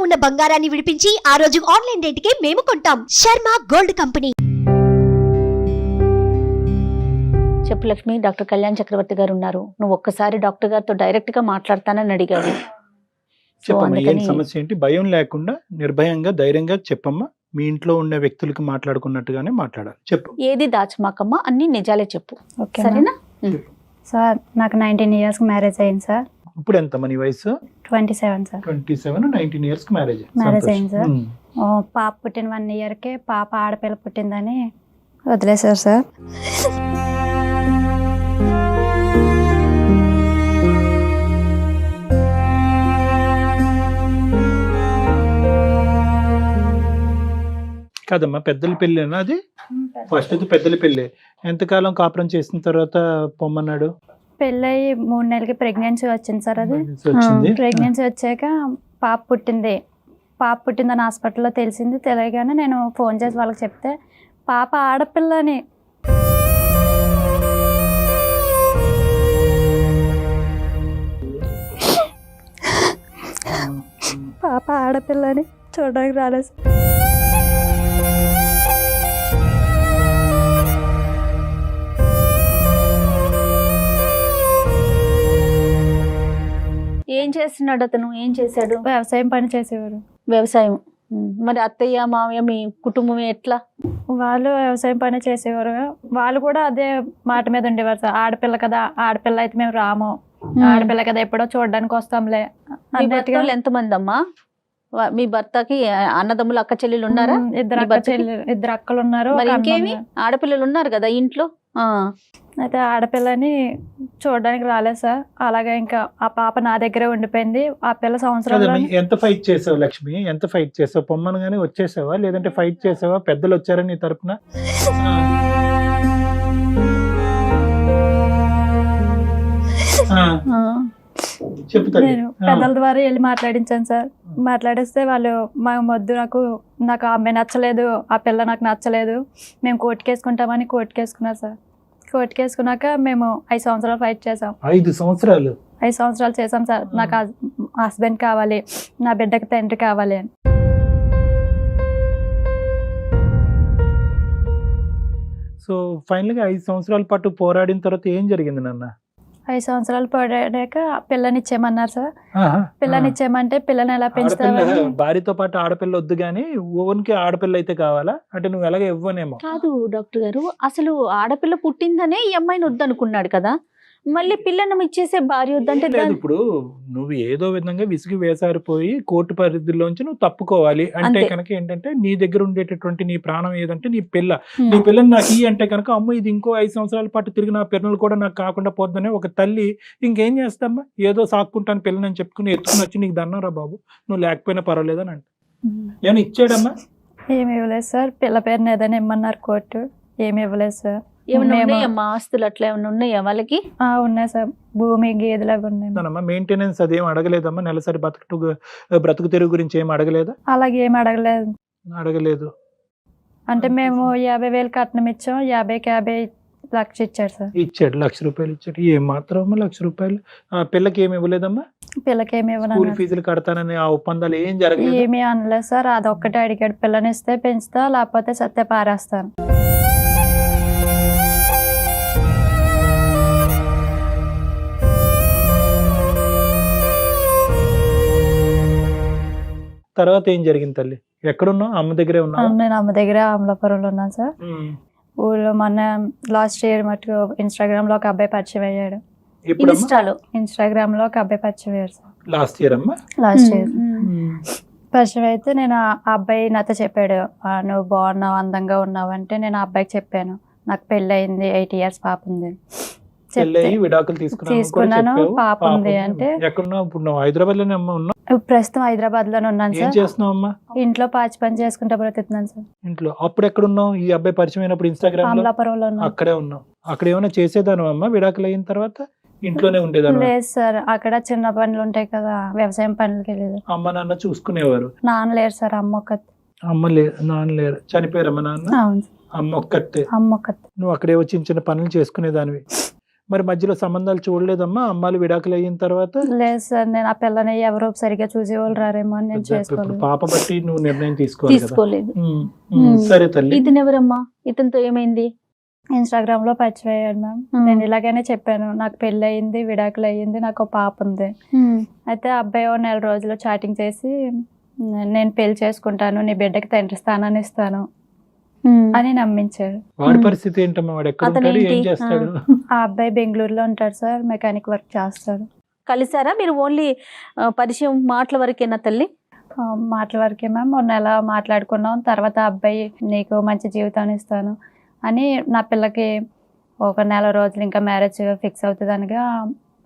ఉన్న బంగారాన్ని విడిపించి ఆ రోజు ఆన్లైన్ రేటుకే మేము కొంటాం. Sharma gold company. చెప్పు లక్ష్మి, డాక్టర్ కళ్యాణ్ చక్రవర్తి గారు ఉన్నారు. నువ్వు ఒక్కసారి డాక్టర్ గారితో డైరెక్ట్ గా మాట్లాడతానని అడిగావు. చెప్పమ్మా, ఏం సమస్య ఏంటి? భయం లేకుండా నిర్భయంగా ధైర్యంగా చెప్పమ్మా. మీ ఇంట్లో ఉన్న వ్యక్తులకి మాట్లాడుకున్నట్టుగానే మాట్లాడాలి. చెప్పు. ఏది దాచమాకమ్మా, అన్ని నిజాలే చెప్పు. ఓకే సరేనా? సార్, నాకు 19 years మ్యారేజ్ అయింది సార్. ఇప్పుడు ఎంత మన వయసు? 27 సార్. 27, 19 years మ్యారేజ్ అయింది సార్. పాప పుట్టిన 1 yearకే పాప ఆడపిల్ల పుట్టిందని వదిలేశారు సార్. కాదమ్మా, పెద్దల పెళ్ళేనా అది? ఫస్ట్ అది పెద్దల పెళ్ళే. ఎంతకాలం కాపురం చేసిన తర్వాత పొమ్మన్నాడు? పెళ్ళయి 3 నెలలకి ప్రెగ్నెన్సీ వచ్చింది సార్. అది వచ్చింది. ప్రెగ్నెన్సీ వచ్చాక పాప పుట్టిందని హాస్పిటల్లో తెలిసింది. తెలియగానే నేను ఫోన్ చేసి వాళ్ళకి చెప్తే పాప ఆడపిల్లని చూడడానికి రాలేదు. ఏం చేస్తున్నాడు అతను? ఏం చేశాడు? వ్యవసాయం పని చేసేవారు. వ్యవసాయం. మరి అత్తయ్య మామయ్య మీ కుటుంబం ఎట్లా? వాళ్ళు వ్యవసాయం పని చేసేవారు. వాళ్ళు కూడా అదే మాట మీద ఉండేవారు సార్. ఆడపిల్ల కదా, ఆడపిల్ల అయితే మేము రాము, ఆడపిల్ల కదా ఎప్పుడో చూడడానికి వస్తాంలే. మీ భర్తలు ఎంతమంది అమ్మా? మీ భర్తకి అన్నదమ్ములు అక్క చెల్లెలు ఉన్నారా? ఇద్దరు అక్కలు ఉన్నారు. మరి ఇంకేమి ఆడపిల్లలు ఉన్నారు కదా ఇంట్లో. అయితే ఆడపిల్లని చూడడానికి రాలేదు సార్. అలాగే ఇంకా ఆ పాప నా దగ్గరే ఉండిపోయింది. ఆ పిల్ల సంవత్సరాలు. ఎంత ఫైట్ చేసావు లక్ష్మి? ఎంత ఫైట్ చేసావు? పొమ్మను గానీ వచ్చేసావా, లేదంటే ఫైట్ చేసావా? పెద్దలు వచ్చారా నీ తరపున? నేను పెద్దల ద్వారా వెళ్ళి మాట్లాడించాను సార్. మాట్లాడిస్తే వాళ్ళు మా వద్దు, నాకు ఆ అమ్మాయి నచ్చలేదు, ఆ పిల్ల నాకు నచ్చలేదు, మేము కోర్టుకేసుకుంటామని కోర్టుకేసుకున్నారు సార్. కోర్టుకేసుకున్నాక మేము 5 సంవత్సరాలు ఫైట్ చేసాం. 5 సంవత్సరాలు? 5 సంవత్సరాలు చేసాం సార్. నాకు హస్బెండ్ కావాలి, నా బిడ్డకి తండ్రి కావాలి అని. సో ఫైనల్ గా 5 సంవత్సరాల పాటు పోరాడిన తర్వాత ఏం జరిగింది నాన్న? 5 సంవత్సరాలు పడాక పిల్లనిచ్చేయమన్నారు సార్. పిల్లనిచ్చేయమంటే పిల్లని ఎలా పెంచుతావని. భార్యతో పాటు ఆడపిల్ల వద్దు గానీ ఓన్కి ఆడపిల్ల అయితే కావాలా అంటే నువ్వు ఎలాగ ఇవ్వనేమో. కాదు డాక్టర్ గారు, అసలు ఆడపిల్ల పుట్టిందనే ఈ అమ్మాయిని వద్దనుకున్నాడు కదా, మళ్ళీ పిల్లను ఇచ్చేసే భార్య వద్దంటే ఇప్పుడు నువ్వు ఏదో విధంగా విసిగి వేసారిపోయి కోర్టు పరిధిలోంచి నువ్వు తప్పుకోవాలి అంటే కనుక ఏంటంటే నీ దగ్గర ఉండేటటువంటి నీ ప్రాణం ఏదంటే నీ పిల్లని నాకు ఈ అంటే కనుక అమ్మ ఇది ఇంకో 5 సంవత్సరాల పాటు తిరిగి నా పిల్లలు కూడా నాకు కాకుండా పోద్దనే ఒక తల్లి ఇంకేం చేస్తామ్మా, ఏదో సాక్కుంటాను పిల్లని అని చెప్పుకుని ఎత్తుకుని వచ్చి నీకు దన్నరా బాబు నువ్వు లేకపోయినా పర్వాలేదని అంటే ఏమైనా ఇచ్చాడమ్మా? ఏమి ఇవ్వలేదు సార్. పిల్ల పేరుని ఏదైనా ఇమ్మన్నారు కోర్టు, ఏమి ఇవ్వలేదు సార్. ఏమన్నా ఆస్తులు అట్లా ఏమన్నా ఉన్నాయా వాళ్ళకి? ఉన్నాయి సార్, భూమి గేదెలాగా ఉన్నాయి. మెయింటెనెన్స్ అదేం అడగలేదమ్మా? నెలసరి బ్రతుకు తెరుగు గురించి ఏం అడగలేదా? అలాగే ఏమి అడగలేదు. అంటే మేము 50,000 కట్నం ఇచ్చాం, 50కి 50 లక్ష ఇచ్చాడు సార్. ఇచ్చాడు, ₹1,00,000 ఇచ్చాడు. ఏం మాత్రం ₹1,00,000? పిల్లకి ఏమి ఇవ్వలేదమ్మా? పిల్లకి ఏమి స్కూల్ ఫీజులు కడతానని ఆ ఒప్పందాలు ఏం జరగలేదు? ఏమీ అనలేదు సార్. అదొక్కటే అడిగాడు, పిల్లనిస్తే పెంచుతా లేకపోతే సత్తే పారేస్తాను. తర్వాత ఏం జరిగింది తల్లి? ఎక్కడున్నావు? అమ్మ దగ్గరే ఉన్నావు? నేను అమ్మ దగ్గర అమలాపురంలో ఉన్నాను సార్. ఊళ్ళో మొన్న లాస్ట్ ఇయర్ మటుకు ఇన్స్టాగ్రామ్ లో ఒక అబ్బాయి పరిచయం అయ్యాడు. ఇన్స్టాగ్రామ్ లో ఒక అబ్బాయి పరిచయం అయ్యాడు సార్. లాస్ట్ ఇయర్ పరిచయం అయితే నేను ఆ అబ్బాయి నాతో చెప్పాడు, నువ్వు బాగున్నావు, అందంగా ఉన్నావు అంటే నేను ఆ అబ్బాయికి చెప్పాను నాకు పెళ్ళి అయింది, 8 years పాప ఉంది. తీసుకున్నాను, పాప ఉంది అంటే. హైదరాబాద్ లోనే ఉన్నావు? ప్రస్తుతం హైదరాబాద్ లోనే ఉన్నాను సార్. చేస్తున్నావమ్మా? ఇంట్లో పాచి పని చేసుకుంటా బ్రతుకుతున్నాను సార్. ఇంట్లో అప్పుడు ఎక్కడ ఉన్నావు? ఈ అబ్బాయి పరిచయం అయినప్పుడు ఇన్స్టాగ్రామ్ అమలాపురంలో అక్కడే ఉన్నావు. అక్కడ ఏమైనా చేసేదాను అమ్మా విడాకులు అయిన తర్వాత? ఇంట్లోనే ఉండేదాన్ని? లేదు సార్, అక్కడ చిన్న పనులు ఉంటాయి కదా, వ్యవసాయం పనులకి వెళ్ళేది. అమ్మ నాన్న చూసుకునేవారు? నాన్న లేరు సార్, అమ్మ ఒక్కతే. అమ్మ నాన్న లేరు, చనిపోయారమ్మ నాన్న? అవును. అమ్మ ఒక్కతే. అమ్మ ఒక్కతే. నువ్వు అక్కడే చిన్న చిన్న పనులు చేసుకునేదానివి. మరి మధ్యలో సంబంధాలు చూడలేదమ్మా అమ్మాయిలు విడాకులు అయిన తర్వాత? లేదు సార్, నేను ఆ పిల్లని ఎవరో సరిగ్గా చూసేవాళ్ళు రారేమో అని నేను ఇప్పుడు చేసుకోలేదు. పాప బట్టి నువ్వు నిర్ణయం తీసుకోవాలి కదా. తీసుకోలేదు. సరే తల్లి. ఇతను ఎవరమ్మా? ఇతనితో ఏమైంది? ఇన్స్టాగ్రామ్ లో పరిచయం అయ్యాడు మ్యామ్. నేను ఇలాగనే చెప్పాను, నాకు పెళ్లి అయ్యింది, విడాకులు అయ్యింది, నాకు ఒక పాప ఉంది. అయితే ఆ అబ్బాయి ఓ 4 రోజులు చాటింగ్ చేసి నేను పెళ్లి చేసుకుంటాను, నీ బిడ్డకి తండ్రి స్థానాన్ని ఇస్తాను అని నమ్మించాడు. వాడి పరిస్థితి ఏంటమ్మా? వాడు ఎక్కడ అతను ఉంటాడు, ఏం ఏంటి? చేస్తాడు? ఆ అబ్బాయి బెంగళూరులో ఉంటాడు సార్, మెకానిక్ వర్క్ చేస్తాడు. కలిసారా మీరు? ఓన్లీ పరిచయం మాటల వరకేనా తల్లి? మాటల వరకే మ్యామ్. 1 నెల మాట్లాడుకున్నాం. తర్వాత ఆ అబ్బాయి నీకు మంచి జీవితాన్ని ఇస్తాను అని నా పిల్లకి ఒక 4 రోజులు ఇంకా మ్యారేజ్ ఫిక్స్ అవుతుంది అనగా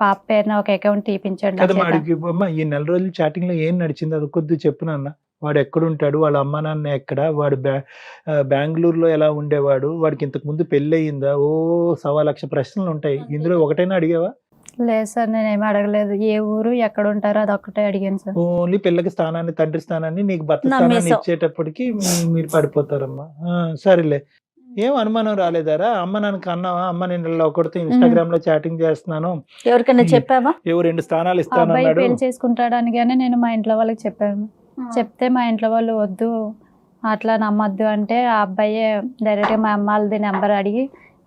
పాప పేరున ఒక అకౌంట్ తీపించాడు నా కదా చేత. వాడికి అమ్మా ఈ 4 రోజులు చాటింగ్ లో ఏం నడిచింది అది కొద్దిగా చెప్పు నాన్న. వాడు ఎక్కడ ఉంటాడు, వాళ్ళ అమ్మ నాన్న ఎక్కడ, వాడు బెంగళూరులో ఎలా ఉండేవాడు, వాడికి ఇంతకు ముందు పెళ్లి అయ్యిందా? 1,00,000 ప్రశ్నలు ఉంటాయి, ఇందులో ఒకటైనా అడిగావా? లేదు సార్, నేనేమి అడగలేదు. ఏ ఊరు ఎక్కడ ఉంటారో అది ఒక్కటే అడిగాను సార్. ఓన్లీ పిల్లకి స్థానాన్ని, తండ్రి స్థానాన్ని, నీకు భర్త స్థానాన్ని నమ్మేశావు. ఇచ్చేటప్పటికి మీరు పడిపోతారమ్మా. సరేలే, ఏం అనుమానం రాలేదారా? అమ్మ నాన్నకి అన్నావా, అమ్మ నేను ఇలా ఒకటితో ఇన్స్టాగ్రామ్ లో చాటింగ్ చేస్తున్నాను, ఎవరికైనా చెప్పావా? 2 స్థానాలు ఆ అబ్బాయి ఇస్తానన్నాడు. పెళ్లి చేసుకుంటాడు అనగానే నేను మా ఇంట్లో వాళ్ళకి చెప్పాను. చెప్తే మా ఇంట్లో వాళ్ళు వద్దు అట్లా నమ్మొద్దు అంటే ఆ అబ్బాయి డైరెక్ట్గా మా అమ్మ వాళ్ళది నెంబర్ అడిగి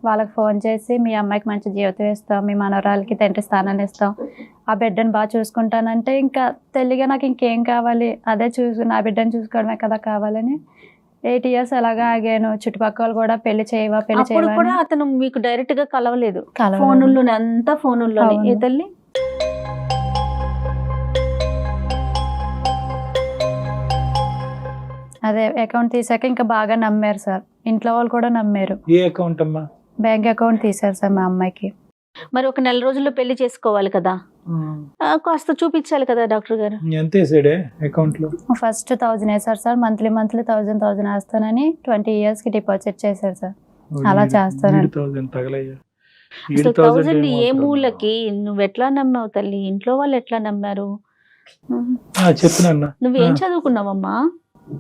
వాళ్ళకి ఫోన్ చేసి మీ అమ్మాయికి మంచి జీవితం ఇస్తాం, మీ మనవరాలకి తండ్రి స్థానాన్ని ఇస్తాం, ఆ బిడ్డను బాగా చూసుకుంటానంటే ఇంకా తెలియగా నాకు ఇంకేం కావాలి, అదే నా బిడ్డను చూసుకోవడమే కదా కావాలని 8 years అలాగా ఆగాను. చుట్టుపక్కల కూడా పెళ్లి చేయవా పెళ్లి అప్పుడు చేయవా కూడా అతను మీకు డైరెక్ట్ గా కలవలేదు? కలవలేదు. ఫోనుల్లోనే, అంతా ఫోనుల్లోనే. అవును. ఏ తల్లి? అదే అకౌంట్ తీసాక ఇంకా బాగా నమ్మారు సార్, ఇంట్లో వాళ్ళు కూడా నమ్మారు. ఏ అకౌంట్ అమ్మా? బ్యాంక్ అకౌంట్ తీసారు సార్ మా అమ్మాయికి. మరి ఒక 4 రోజుల్లో పెళ్లి చేసుకోవాలి కదా, కాస్త చూపించాలి కదా డాక్టర్ గారు. ఎంత వేసాడే అకౌంట్ లో? ఫస్ట్ 1000 వేసారు సార్, మంత్లీ 1000 వేస్తానని 20 years కి డిపాజిట్ చేశారు సార్. అలా చేస్తానండి. 7,000 తగలయ్యా. అసలు 1000 ఏ మూలకి? నువ్వు ఎట్లా నమ్మావు తల్లి? ఇంట్లో వాళ్ళు ఎట్లా నమ్మారు? చెప్పినన్నా. నువ్వేం చదువుకున్నావమ్మా?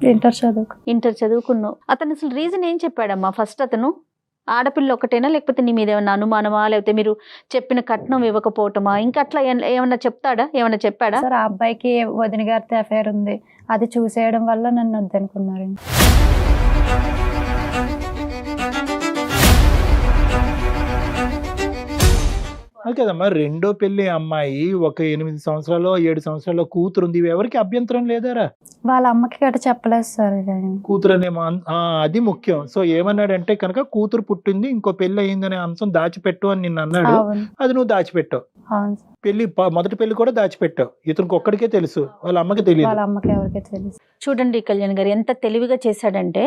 ఇంటర్ చదువుకు. ఇంటర్ చదువుకున్నావు. అతను అసలు రీజన్ ఏం చెప్పాడమ్మా? ఫస్ట్ అతను ఆడపిల్ల ఒకటేనా, లేకపోతే నీ మీద ఏమన్నా అనుమానమా, లేకపోతే మీరు చెప్పిన కట్నం ఇవ్వకపోవటమా, ఇంకా అట్లా ఏమన్నా చెప్తాడా? ఏమన్నా చెప్పాడా? సార్ ఆ అబ్బాయికి వదిన గారితో అఫైర్ ఉంది, అది చూసేయడం వల్ల నన్ను వద్దనుకున్నారు. అది కదమ్మా, రెండో పెళ్లి అమ్మాయి, ఒక 8 సంవత్సరాలు 7 సంవత్సరాల కూతురు ఉంది, ఎవరికి అభ్యంతరం లేదారా? వాళ్ళ అమ్మకి గట్ట చెప్పలేదు సార్. కూతురు అనేమో అది ముఖ్యం. సో ఏమన్నాడంటే కనుక కూతురు పుట్టింది, ఇంకో పెళ్లి అయిందనే అంశం దాచిపెట్టు అని నిన్ను అన్నాడు. అవును అది నువ్వు దాచిపెట్టావు. అవును సార్. పెళ్లి మొదటి పెళ్లి కూడా దాచిపెట్టావు. ఇతనికి ఒక్కడికే తెలుసు, వాళ్ళ అమ్మకి తెలియదు. వాళ్ళ అమ్మకి ఎవరికీ తెలుసు. చూడండి కళ్యాణ్ గారు ఎంత తెలివిగా చేశాడంటే,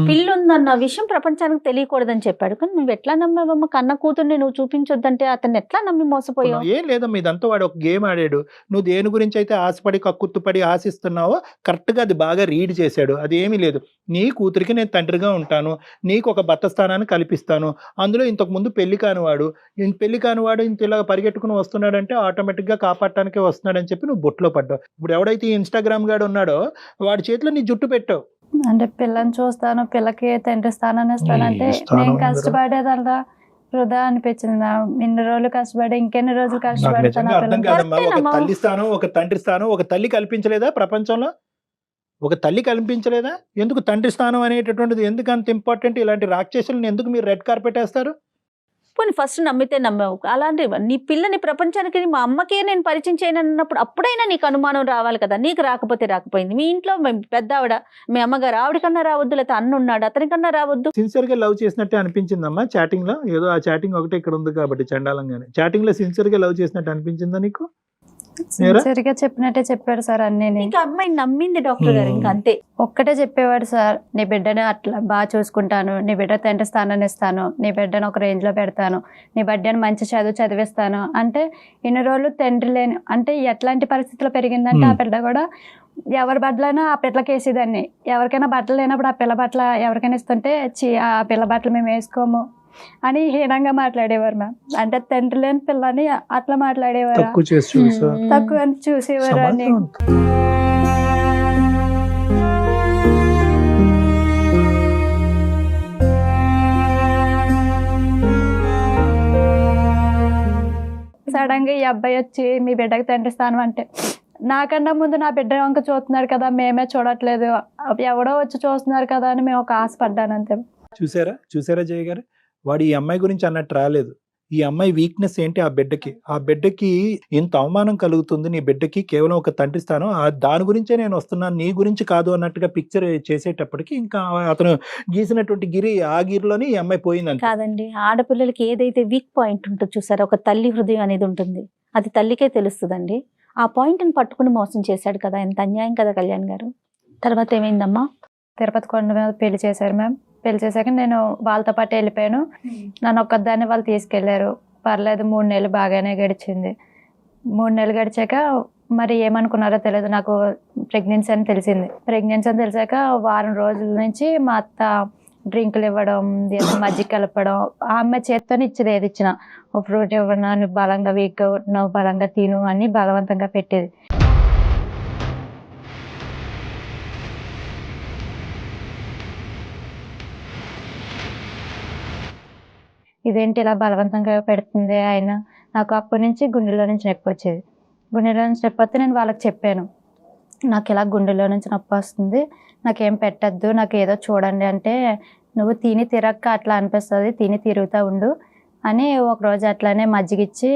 పిల్లుందన్న విషయం ప్రపంచానికి తెలియకూడదని చెప్పాడు. కానీ నువ్వు ఎట్లా నమ్మావమ్మా? కన్న కూతుర్ని నువ్వు చూపించొద్దంటే అతన్ని ఎట్లా నమ్మి మోసపోయావు? ఏం లేదమ్మా, ఇదంతా వాడు ఒక గేమ్ ఆడాడు. నువ్వు దేని గురించి అయితే ఆశపడి కక్కుర్తుపడి ఆశిస్తున్నావో కరెక్ట్ గా అది బాగా రీడ్ చేశాడు. అది ఏమీ లేదు. నీ కూతురికి నేను తండ్రిగా ఉంటాను, నీకు ఒక భర్త స్థానాన్ని కల్పిస్తాను, అందులో ఇంతకు ముందు పెళ్లి కానివాడు ఇంత ఇలా పరిగెట్టుకుని వస్తున్నాడంటే ఆటోమేటిక్ గా కాపాడటానికే వస్తున్నాడని చెప్పి నువ్వు బొట్లో పడ్డావు. ఇప్పుడు ఎవడైతే ఇన్స్టాగ్రామ్ గాడు ఉన్నాడో వాడి చేతిలో నీ జుట్టు పెట్టావు. అంటే పిల్లని చూస్తాను, పిల్లకి తండ్రి స్థానాన్ని ఇస్తానంటే నేను కష్టపడేదల్లా వృధా అనిపించింది. ఇన్ని రోజులు కష్టపడి ఇంకెన్ని రోజులు నాకు నిజంగా కష్టపడతాను అర్థం కాదమ్మా. ఒక తల్లి స్థానం, ఒక తండ్రి స్థానం, ఒక తల్లి కల్పించలేదా ప్రపంచంలో? ఒక తల్లి కల్పించలేదా? ఎందుకు తండ్రి స్థానం అనేటటువంటిది ఎందుకు అంత ఇంపార్టెంట్? ఇలాంటి రాక్షసులను ఎందుకు మీరు రెడ్ కార్పెట్ వేస్తారు? పోనీ ఫస్ట్ నమ్మితే నమ్మావు. అలాంటి నీ పిల్లని ప్రపంచానికి మా అమ్మకే నేను పరిచయం చేయను అన్నప్పుడు అప్పుడైనా నీకు అనుమానం రావాలి కదా. నీకు రాకపోతే రాకపోయింది. మీ ఇంట్లో పెద్ద ఆవిడ, మీ అమ్మగారు, ఆవిడకన్నా రావద్దు, లేకపోతే అన్న ఉన్నాడు అతనికన్నా రావద్దు. సిన్సియర్ గా లవ్ చేసినట్టే అనిపించిందమ్మా చాటింగ్ లో? ఏదో ఆ చాటింగ్ ఒకటే ఇక్కడ ఉంది కాబట్టి చండాలంగానే. చాటింగ్ లో సిన్సియర్ గా లవ్ చేసినట్టు అనిపించిందా నీకు? సిన్సియర్గా చెప్పినట్టే చెప్పాడు సార్ అన్నీ. ఇంకా అమ్మాయి నమ్మింది డాక్టర్ గారు. ఇంకా అంతే, ఒక్కటే చెప్పేవాడు సార్, నీ బిడ్డను అట్లా బాగా చూసుకుంటాను, నీ బిడ్డ తండ్రి స్థానాన్ని ఇస్తాను, నీ బిడ్డను ఒక రేంజ్ లో పెడతాను, నీ బిడ్డను మంచి చదివిస్తాను అంటే ఇన్ని రోజులు తండ్రి లేని అంటే ఎట్లాంటి పరిస్థితుల్లో పెరిగిందంటే ఆ బిడ్డ కూడా ఎవరి బట్టలైనా ఆ పిల్లకి వేసేదాన్ని. ఎవరికైనా బట్టలు లేనప్పుడు ఆ పిల్ల బట్టల ఎవరికైనా ఇస్తుంటే ఆ పిల్ల బట్టలు మేము వేసుకోము అని హీనంగా మాట్లాడేవారు మ్యామ్. అంటే తండ్రి లేని పిల్లని అట్లా మాట్లాడేవారు, తక్కువ అని చూసేవారు అని. అబ్బాయి వచ్చి మీ బిడ్డకి తండ్రి స్థానం అంటే, నాకన్నా ముందు నా బిడ్డ వంక చూస్తున్నారు కదా, మేమే చూడట్లేదు, ఎవడో వచ్చి చూస్తున్నారు కదా అని మేము ఒక ఆశపడ్డాను అంతే. చూసారా జయ గారు, వాడు ఈ అమ్మాయి గురించి అన్నట్టు రాలేదు. ఈ అమ్మాయి వీక్నెస్ ఏంటి, ఆ బిడ్డకి ఇంత అవమానం కలుగుతుంది నీ బిడ్డకి కేవలం ఒక తండ్రి స్థానం, దాని గురించే నేను వస్తున్నాను నీ గురించి కాదు అన్నట్టుగా పిక్చర్ చేసేటప్పటికి ఇంకా అతను గీసినటువంటి గిరి ఆ గిరిలోనే ఈ అమ్మాయి పోయిందంట. కాదండి, ఆడపిల్లలకి ఏదైతే వీక్ పాయింట్ ఉంటుందో చూసారా, ఒక తల్లి హృదయం అనేది ఉంటుంది, అది తల్లికే తెలుస్తుందండి. ఆ పాయింట్ని పట్టుకుని మోసం చేశాడు కదా, ఎంత అన్యాయం కదా కళ్యాణ్ గారు. తర్వాత ఏమైందమ్మా? తిరుపతి కొండ మీద పెళ్లి చేశారు మ్యామ్. పెళ్లి చేశాక నేను వాళ్ళతో పాటు వెళ్ళిపోయాను. నన్ను ఒక్కదాన్ని వాళ్ళు తీసుకెళ్లారు. పర్లేదు, 3 నెలలు బాగానే గడిచింది. 3 నెలలు గడిచాక మరి ఏమనుకున్నారో తెలియదు, నాకు ప్రెగ్నెన్సీ అని తెలిసింది. ప్రెగ్నెన్సీ అని తెలిసాక వారం రోజుల నుంచి మా అత్త డ్రింకులు ఇవ్వడం, మజ్జిగ కలపడం, ఆ అమ్మాయి చేత్తోనే ఇచ్చేది, ఏది ఇచ్చినా ఒక ఫ్రూట్ ఇవ్వడం, నువ్వు బలంగా వీక్ నువ్వు బలంగా తిను అని బలవంతంగా పెట్టేది. ఇదేంటి ఇలా బలవంతంగా పెడుతుంది ఆయన, నాకు అప్పటి నుంచి గుండెలో నుంచి నొప్పి వచ్చేది. గుండెలో నుంచి నొప్పి వస్తే నేను వాళ్ళకి చెప్పాను, నాకు ఇలా గుండెలో నుంచి నొప్పి వస్తుంది, నాకేం పెట్టద్దు, నాకు ఏదో చూడండి అంటే, నువ్వు తిని తిరక్క అట్లా అనిపిస్తుంది, తిని తిరుగుతూ ఉండు అని ఒకరోజు అట్లానే మజ్జిగిచ్చి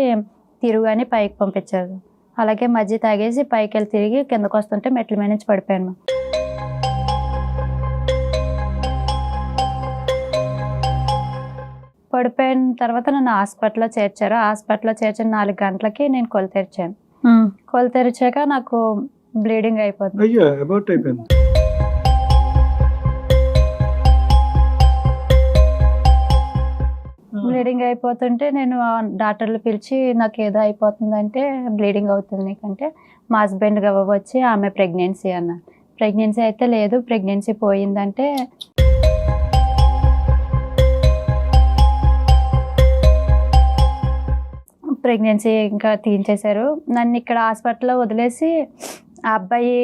తిరుగు పైకి పంపించారు. అలాగే మజ్జిగ తాగేసి పైకి వెళ్ళి తిరిగి కిందకు వస్తుంటే మెట్ల మీద నుంచి పడిపోయాను. పడిపోయిన తర్వాత నన్ను హాస్పిటల్లో చేర్చారు. హాస్పిటల్లో చేర్చిన 4 గంటలకి నేను కొలు తెరిచాను. కొలు తెరిచాక నాకు బ్లీడింగ్ అయిపోతుంది. బ్లీడింగ్ అయిపోతుంటే నేను డాక్టర్లు పిలిచి నాకు ఏదో అయిపోతుందంటే, బ్లీడింగ్ అవుతుంది నీకంటే, మా హస్బెండ్ వచ్చి ఆమె ప్రెగ్నెన్సీ అన్నారు. ప్రెగ్నెన్సీ అయితే లేదు, ప్రెగ్నెన్సీ పోయిందంటే ప్రెగ్నెన్సీ ఇంకా తీయించేశారు. నన్ను ఇక్కడ హాస్పిటల్లో వదిలేసి ఆ అబ్బాయి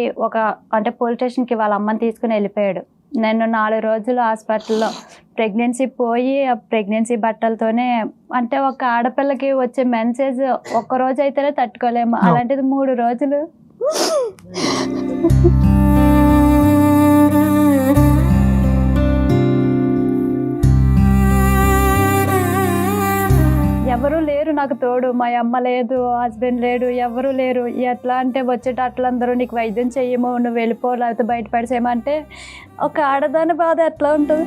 అంటే పోలీస్ స్టేషన్కి వాళ్ళ అమ్మని తీసుకుని వెళ్ళిపోయాడు. నేను 4 రోజులు హాస్పిటల్లో ప్రెగ్నెన్సీ పోయి ఆ ప్రెగ్నెన్సీ బట్టలతోనే, అంటే ఒక ఆడపిల్లకి వచ్చే మెన్సేజ్ ఒక్కరోజు అయితేనే తట్టుకోలేము, అలాంటిది 3 రోజులు. ఎవరు లేరు నాకు తోడు, మా అమ్మ లేదు, హస్బెండ్ లేడు, ఎవరు లేరు. ఎట్లా అంటే వచ్చేటట్లందరూ నీకు వైద్యం చెయ్యము, నువ్వు వెళ్ళిపో లేకపోతే బయటపడిసేయమంటే ఒక ఆడదాని బాధ ఎట్లా ఉంటుంది.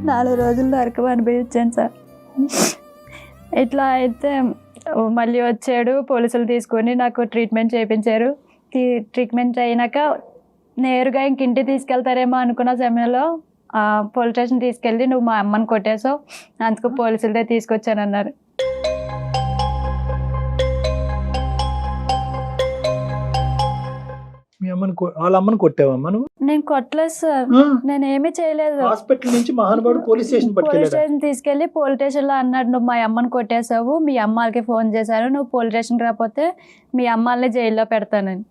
4 రోజులు నరకం అనిపించాను సార్. ఇట్లా అయితే మళ్ళీ వచ్చాడు, పోలీసులు తీసుకొని నాకు ట్రీట్మెంట్ చేయించారు. ట్రీట్మెంట్ అయినాక నేరుగా ఇంక ఇంటికి తీసుకెళ్తారేమో అనుకున్న సమయంలో పోలీస్ స్టేషన్ తీసుకెళ్ళి నువ్వు మా అమ్మని కొట్టేసావు, అందుకు పోలీసులదే తీసుకొచ్చానన్నారు. వాళ్ళ అమ్మని కొట్టావమ్మా నువ్వు? నేను కొట్టలేదు సార్, నేను ఏమీ చేయలేదు. హాస్పిటల్ నుంచి మహానుభావుడు పోలీస్ స్టేషన్ తీసుకెళ్లి పోలీస్ స్టేషన్ లో అన్నాడు, నువ్వు మా అమ్మని కొట్టేసావు, మీ అమ్మాలకి ఫోన్ చేశారు, నువ్వు పోలీస్ స్టేషన్ రాకపోతే మీ అమ్మాలని జైల్లో పెడతానని.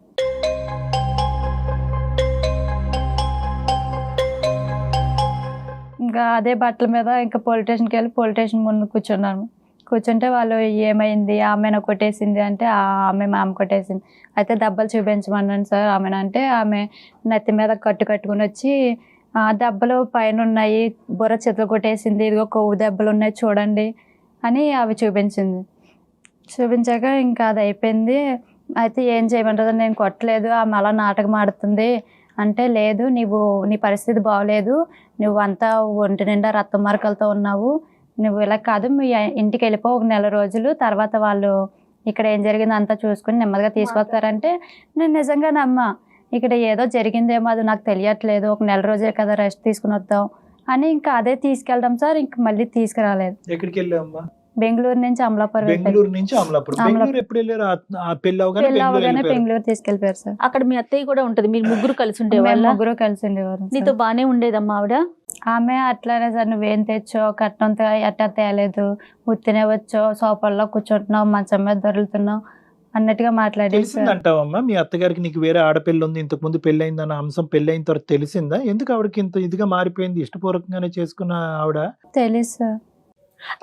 ఇంకా అదే బట్టల మీద ఇంకా పోలీస్ స్టేషన్కి వెళ్ళి పోలీస్ స్టేషన్ ముందు కూర్చున్నాను. కూర్చుంటే వాళ్ళు ఏమైంది, ఆమెను కొట్టేసింది అంటే ఆమె మా అమ్మ కొట్టేసింది. అయితే దెబ్బలు చూపించమన్నాను సార్ ఆమెను అంటే, ఆమె నెత్తి మీద కట్టుకుని వచ్చి దెబ్బలు పైన ఉన్నాయి, బుర్ర చేతులు కొట్టేసింది, ఇదిగో కొవ్వు దెబ్బలు ఉన్నాయి చూడండి అని అవి చూపించింది. చూపించాక ఇంకా అది అయిపోయింది. అయితే ఏం చేయమంటారు, నేను కొట్టలేదు, ఆమె అలా నాటకం ఆడుతుంది అంటే, లేదు నీ పరిస్థితి బాగోలేదు, నువ్వు అంతా ఒంటి నిండా రక్త మరకలతో ఉన్నావు, నువ్వు ఇలా కాదు మీ ఇంటికి వెళ్ళిపో 1 నెల రోజులు, తర్వాత వాళ్ళు ఇక్కడ ఏం జరిగిందో అంతా చూసుకుని నెమ్మదిగా తీసుకొస్తారంటే, నేను నిజంగా నమ్మా ఇక్కడ ఏదో జరిగిందేమో అది నాకు తెలియట్లేదు, 1 నెల రోజే కదా రెస్ట్ తీసుకుని వద్దాం అని ఇంకా అదే తీసుకెళ్దాం సార్. ఇంక మళ్ళీ తీసుకురాలేదు. ఎక్కడికి వెళ్ళావమ్మా? బెంగళూరు నుంచి అమలాపురం. బెంగళూరు నుంచి అమలాపురం ఎప్పుడు వెళ్ళారు? పెళ్లి అవగానే బెంగళూరు తీసుకెళ్ళిపోయారు సార్. అక్కడ మీ అత్తయ్య కూడా ఉంటది, మీరు ముగ్గురు కలిసి ఉండేవాళ్ళు? ముగ్గురు కలిసి ఉండేవారు. నీతో బానే ఉండేదమ్మా ఆవిడ? ఆమె అట్లానే సార్, నువ్వేం తెచ్చో కట్నంతో ఎట్టా తేలేదు, ఉత్తినే వచ్చో సోఫాల్లో కూర్చుంటున్నావు, మంచం మీద దొరుకుతున్నావు అన్నట్టుగా మాట్లాడేది సార్. తెలిసిందంటావమ్మా మీ అత్తగారికి నీకు వేరే ఆడపిల్ల ఉంది, ఇంతకు ముందు పెళ్ళయింది అన్న అంశం పెళ్ళైన తర్వాత తెలిసిందా? ఎందుకు ఆవిడకి ఇంత ఇదిగా మారిపోయింది? ఇష్టపూర్వకంగానే చేసుకున్న ఆవిడ. తెలుసు సార్.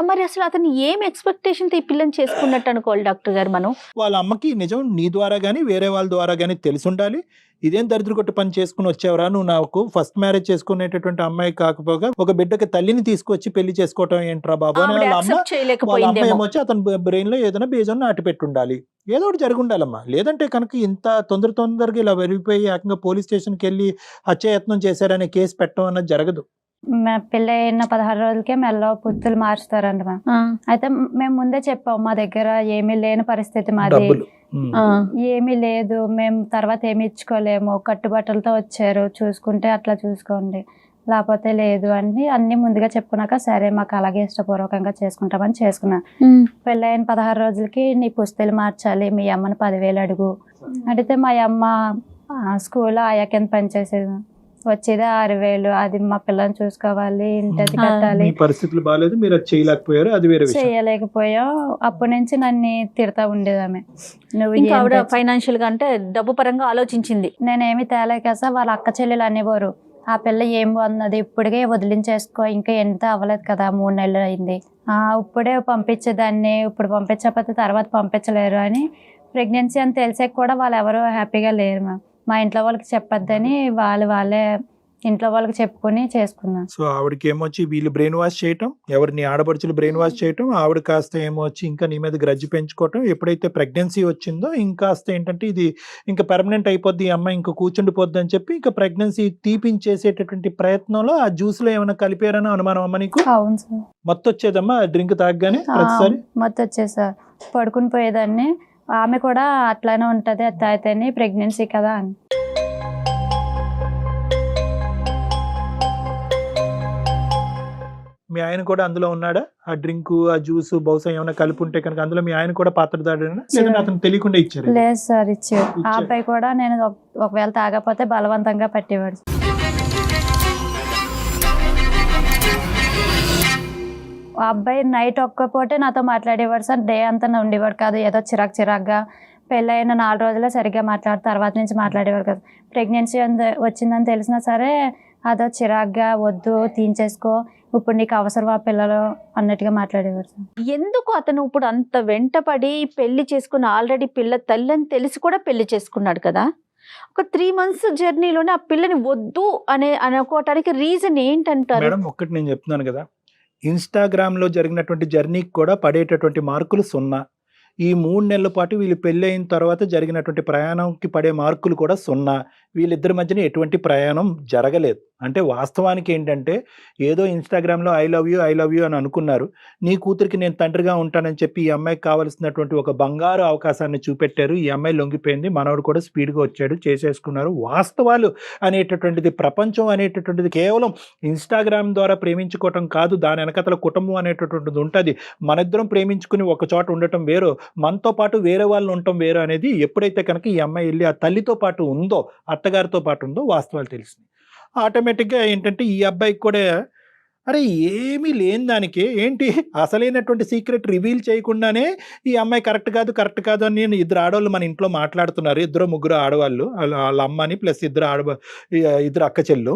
మరి అసలు అతను ఏం ఎక్స్పెక్టేషన్ తో ఈ పిల్లని చేసుకున్నట్టు అనుకోవాలి డాక్టర్ గారు మనం? వాళ్ళ అమ్మకి నిజం నీ ద్వారా గానీ వేరే వాళ్ళ ద్వారా గానీ తెలిసి ఉండాలి. ఇదేం దరిద్ర కొట్టి పని చేసుకుని వచ్చావరా నువ్వు, నాకు ఫస్ట్ మ్యారేజ్ చేసుకునేటటువంటి అమ్మాయి కాకపోగా ఒక బిడ్డకి తల్లిని తీసుకొచ్చి పెళ్లి చేసుకోవటం ఏంట్రా బాబు అని ఆవిడ వాళ్ళ అమ్మ accept చేయలేకపోయిందేమో. ఏమొచ్చి అతని బ్రెయిన్ లో ఏదైనా బీజం నాటి పెట్టుండాలి. ఏదో ఒకటి జరిగి ఉండాలమ్మా. లేదంటే కనుక ఇంత తొందరగా ఇలా వెరిగిపోయి ఏకంగా పోలీస్ స్టేషన్కి వెళ్ళి హత్యాయత్నం చేశారనే కేసు పెట్టడం అన్నది జరగదు. మా పెళ్ళి అయిన 16 రోజులకే మెల్ల పుత్తులు మార్చుతారంట మ్యామ్. అయితే మేము ముందే చెప్పాం మా దగ్గర ఏమీ లేని పరిస్థితి మాది, డబ్బులు. ఏమీ లేదు, మేము తర్వాత ఏమి ఇచ్చుకోలేము, కట్టుబట్టలతో వచ్చారు, చూసుకుంటే అట్లా చూసుకోండి లేకపోతే లేదు అని అన్ని ముందుగా చెప్పుకున్నాక సరే మాకు అలాగే ఇష్టపూర్వకంగా చేసుకుంటామని చేసుకున్నా. పెళ్ళైన 16 రోజులకి నీ పుస్తలు మార్చాలి, మీ అమ్మని 10,000 అడుగు అడిగితే మా అమ్మ స్కూల్లో ఆయా కింద పనిచేసేది, వచ్చేది 6,000, అది మా పిల్లని చూసుకోవాలి, ఇంటి కట్టాలి, పరిస్థితులు బాగాలేదు, మీరు అది చేయలేకపోయారు, అది వేరే విషయం. చేయలేకపోయాం. అప్పటి నుంచి నన్ను తిడతా ఉండేది ఆమె, నువ్వు ఇంకా ఆవిడ ఫైనాన్షియల్ గా అంటే డబ్బు పరంగా ఆలోచించింది. నేనేమి తేలేక సార్ వాళ్ళ అక్క చెల్లెలు అనేవారు ఆ పిల్ల ఏం అన్నది ఇప్పటికే వదిలించేసుకో, ఇంకా ఎంత అవ్వలేదు కదా 3 నెలలు అయింది, ఇప్పుడే పంపించేదాన్ని, ఇప్పుడు పంపించకపోతే తర్వాత పంపించలేరు అని. ప్రెగ్నెన్సీ అని తెలిసాక కూడా వాళ్ళు ఎవరు హ్యాపీగా లేరు మ్యామ్. మా ఇంట్లో వాళ్ళకి చెప్పొద్దని వాళ్ళే ఇంట్లో వాళ్ళకి చెప్పుకొని చేసుకున్నాను. సో ఆవిడకి ఏమొచ్చి వీళ్ళు బ్రెయిన్ వాష్ చేయటం, ఎవరిని ఆడపడుచులు బ్రెయిన్ వాష్ చేయటం, ఆవిడ కాస్త ఏమొచ్చి ఇంకా నీ మీద గ్రజ్జి పెంచుకోవటం. ఎప్పుడైతే ప్రెగ్నెన్సీ వచ్చిందో ఇంకాస్త ఏంటంటే ఇది ఇంకా పర్మనెంట్ అయిపోద్ది, ఈ అమ్మాయి ఇంకా కూర్చుండిపోద్ది అని చెప్పి ఇంకా ప్రెగ్నెన్సీ తీపించేసేటటువంటి ప్రయత్నంలో ఆ జ్యూస్ లో ఏమైనా కలిపారని అనుమానం అమ్మ నీకు? అవును సార్. మొత్తం వచ్చేదమ్మా డ్రింక్ తాగగానే ప్రతిసారి? మొత్తం వచ్చేది సార్, పడుకుని పోయేదాన్ని. ఆమె కూడా అట్లానే ఉంటది, అది తాగితేనే ప్రెగ్నెన్సీ కదా అని. మీ ఆయన కూడా అందులో ఉన్నాడా? ఆ డ్రింక్ ఆ జ్యూస్ బహుశా ఏమైనా కలిపి ఉంటే కనుక అందులో మీ ఆయన కూడా పాత్రదాడేనా, లేదంటే అతను తెలియకుండా ఇచ్చారు? లేదు సార్, ఇచ్చారు. ఆ అబ్బాయి కూడా నేను ఒకవేళ తాగకపోతే బలవంతంగా పట్టేవాడు. ఆ అబ్బాయి నైట్ ఒక్క పూటే నాతో మాట్లాడేవాడు సార్, డే అంతా ఉండేవాడు కాదు, ఏదో చిరాగ్గా. పెళ్ళైన 4 రోజులే సరిగ్గా మాట్లాడు, తర్వాత నుంచి మాట్లాడేవాడు కాదు. ప్రెగ్నెన్సీ వచ్చిందని తెలిసినా సరే అదో చిరాగ్గా, వద్దు తీయించేసుకో, ఇప్పుడు నీకు అవసరం ఆ పిల్లలు అన్నట్టుగా మాట్లాడేవారు సార్. ఎందుకు అతను ఇప్పుడు అంత వెంటపడి పెళ్లి చేసుకుని, ఆల్రెడీ పిల్ల తల్లి అని తెలిసి కూడా పెళ్లి చేసుకున్నాడు కదా, ఒక 3 months జర్నీలోనే ఆ పిల్లని వద్దు అనుకోవటానికి రీజన్ ఏంటంటారు? మేడం ఒక్కటి నేను చెప్తున్నాను కదా, ఇన్స్టాగ్రామ్ లో జరిగినటువంటి జర్నీకి కూడా పడేటటువంటి మార్కులు 0. ఈ 3 నెలల పాటు వీళ్ళు పెళ్ళి అయిన తర్వాత జరిగినటువంటి ప్రయాణంకి పడే మార్కులు కూడా 0. వీళ్ళిద్దరి మధ్యన ఎటువంటి ప్రయాణం జరగలేదు. అంటే వాస్తవానికి ఏంటంటే ఏదో ఇన్స్టాగ్రామ్లో ఐ లవ్ యూ అని అనుకున్నారు. నీ కూతురికి నేను తండ్రిగా ఉంటానని చెప్పి ఈ అమ్మాయికి కావాల్సినటువంటి ఒక బంగారు అవకాశాన్ని చూపెట్టారు. ఈ అమ్మాయి లొంగిపోయింది, మనోడు కూడా స్పీడ్గా వచ్చాడు, చేసేసుకున్నారు. వాస్తవాలు అనేటటువంటిది, ప్రపంచం అనేటటువంటిది కేవలం ఇన్స్టాగ్రామ్ ద్వారా ప్రేమించుకోవటం కాదు, దాని వెనకతల కుటుంబం అనేటటువంటిది ఉంటుంది. మనిద్దరం ప్రేమించుకుని ఒక చోట ఉండటం వేరు, మనతో పాటు వేరే వాళ్ళు ఉండటం వేరు అనేది ఎప్పుడైతే కనుక ఈ అమ్మాయి వెళ్ళి ఆ తల్లితో పాటు ఉందో, అత్తగారితో పాటు ఉందో వాస్తవాలు తెలిసింది. ఆటోమేటిక్గా ఏంటంటే ఈ అబ్బాయికి కూడా అరే ఏమీ లేని దానికి ఏంటి అసలైనటువంటి సీక్రెట్ రివీల్ చేయకుండానే ఈ అమ్మాయి కరెక్ట్ కాదు అని నేను 2 ఆడవాళ్ళు మన ఇంట్లో మాట్లాడుతున్నారు. 2-3 ఆడవాళ్ళు, వాళ్ళ అమ్మని ప్లస్ 2 అక్క చెల్లు.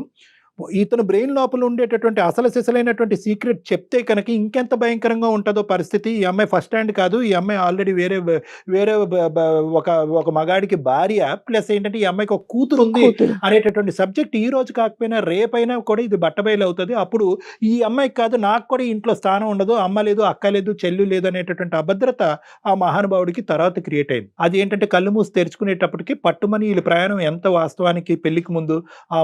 ఇతను బ్రెయిన్ లోపల ఉండేటటువంటి అసలు సిసలైనటువంటి సీక్రెట్ చెప్తే కనుక ఇంకెంత భయంకరంగా ఉంటుందో పరిస్థితి. ఈ అమ్మాయి ఫస్ట్ హ్యాండ్ కాదు, ఈ అమ్మాయి ఆల్రెడీ వేరే ఒక మగాడికి భార్య, ప్లస్ ఏంటంటే ఈ అమ్మాయికి ఒక కూతురు ఉంది అనేటటువంటి సబ్జెక్ట్ ఈ రోజు కాకపోయినా రేపైనా కూడా ఇది బట్టబయలు అవుతుంది. అప్పుడు ఈ అమ్మాయికి కాదు, నాకు కూడా ఇంట్లో స్థానం ఉండదు, అమ్మ లేదు, అక్క లేదు, చెల్లు లేదు అనేటటువంటి అభద్రత ఆ మహానుభావుడికి తర్వాత క్రియేట్ అయింది. అది ఏంటంటే కళ్ళు మూసి తెరుచుకునేటప్పటికి పట్టుమని వీళ్ళ ప్రయాణం ఎంత వాస్తవానికి పెళ్లికి ముందు ఆ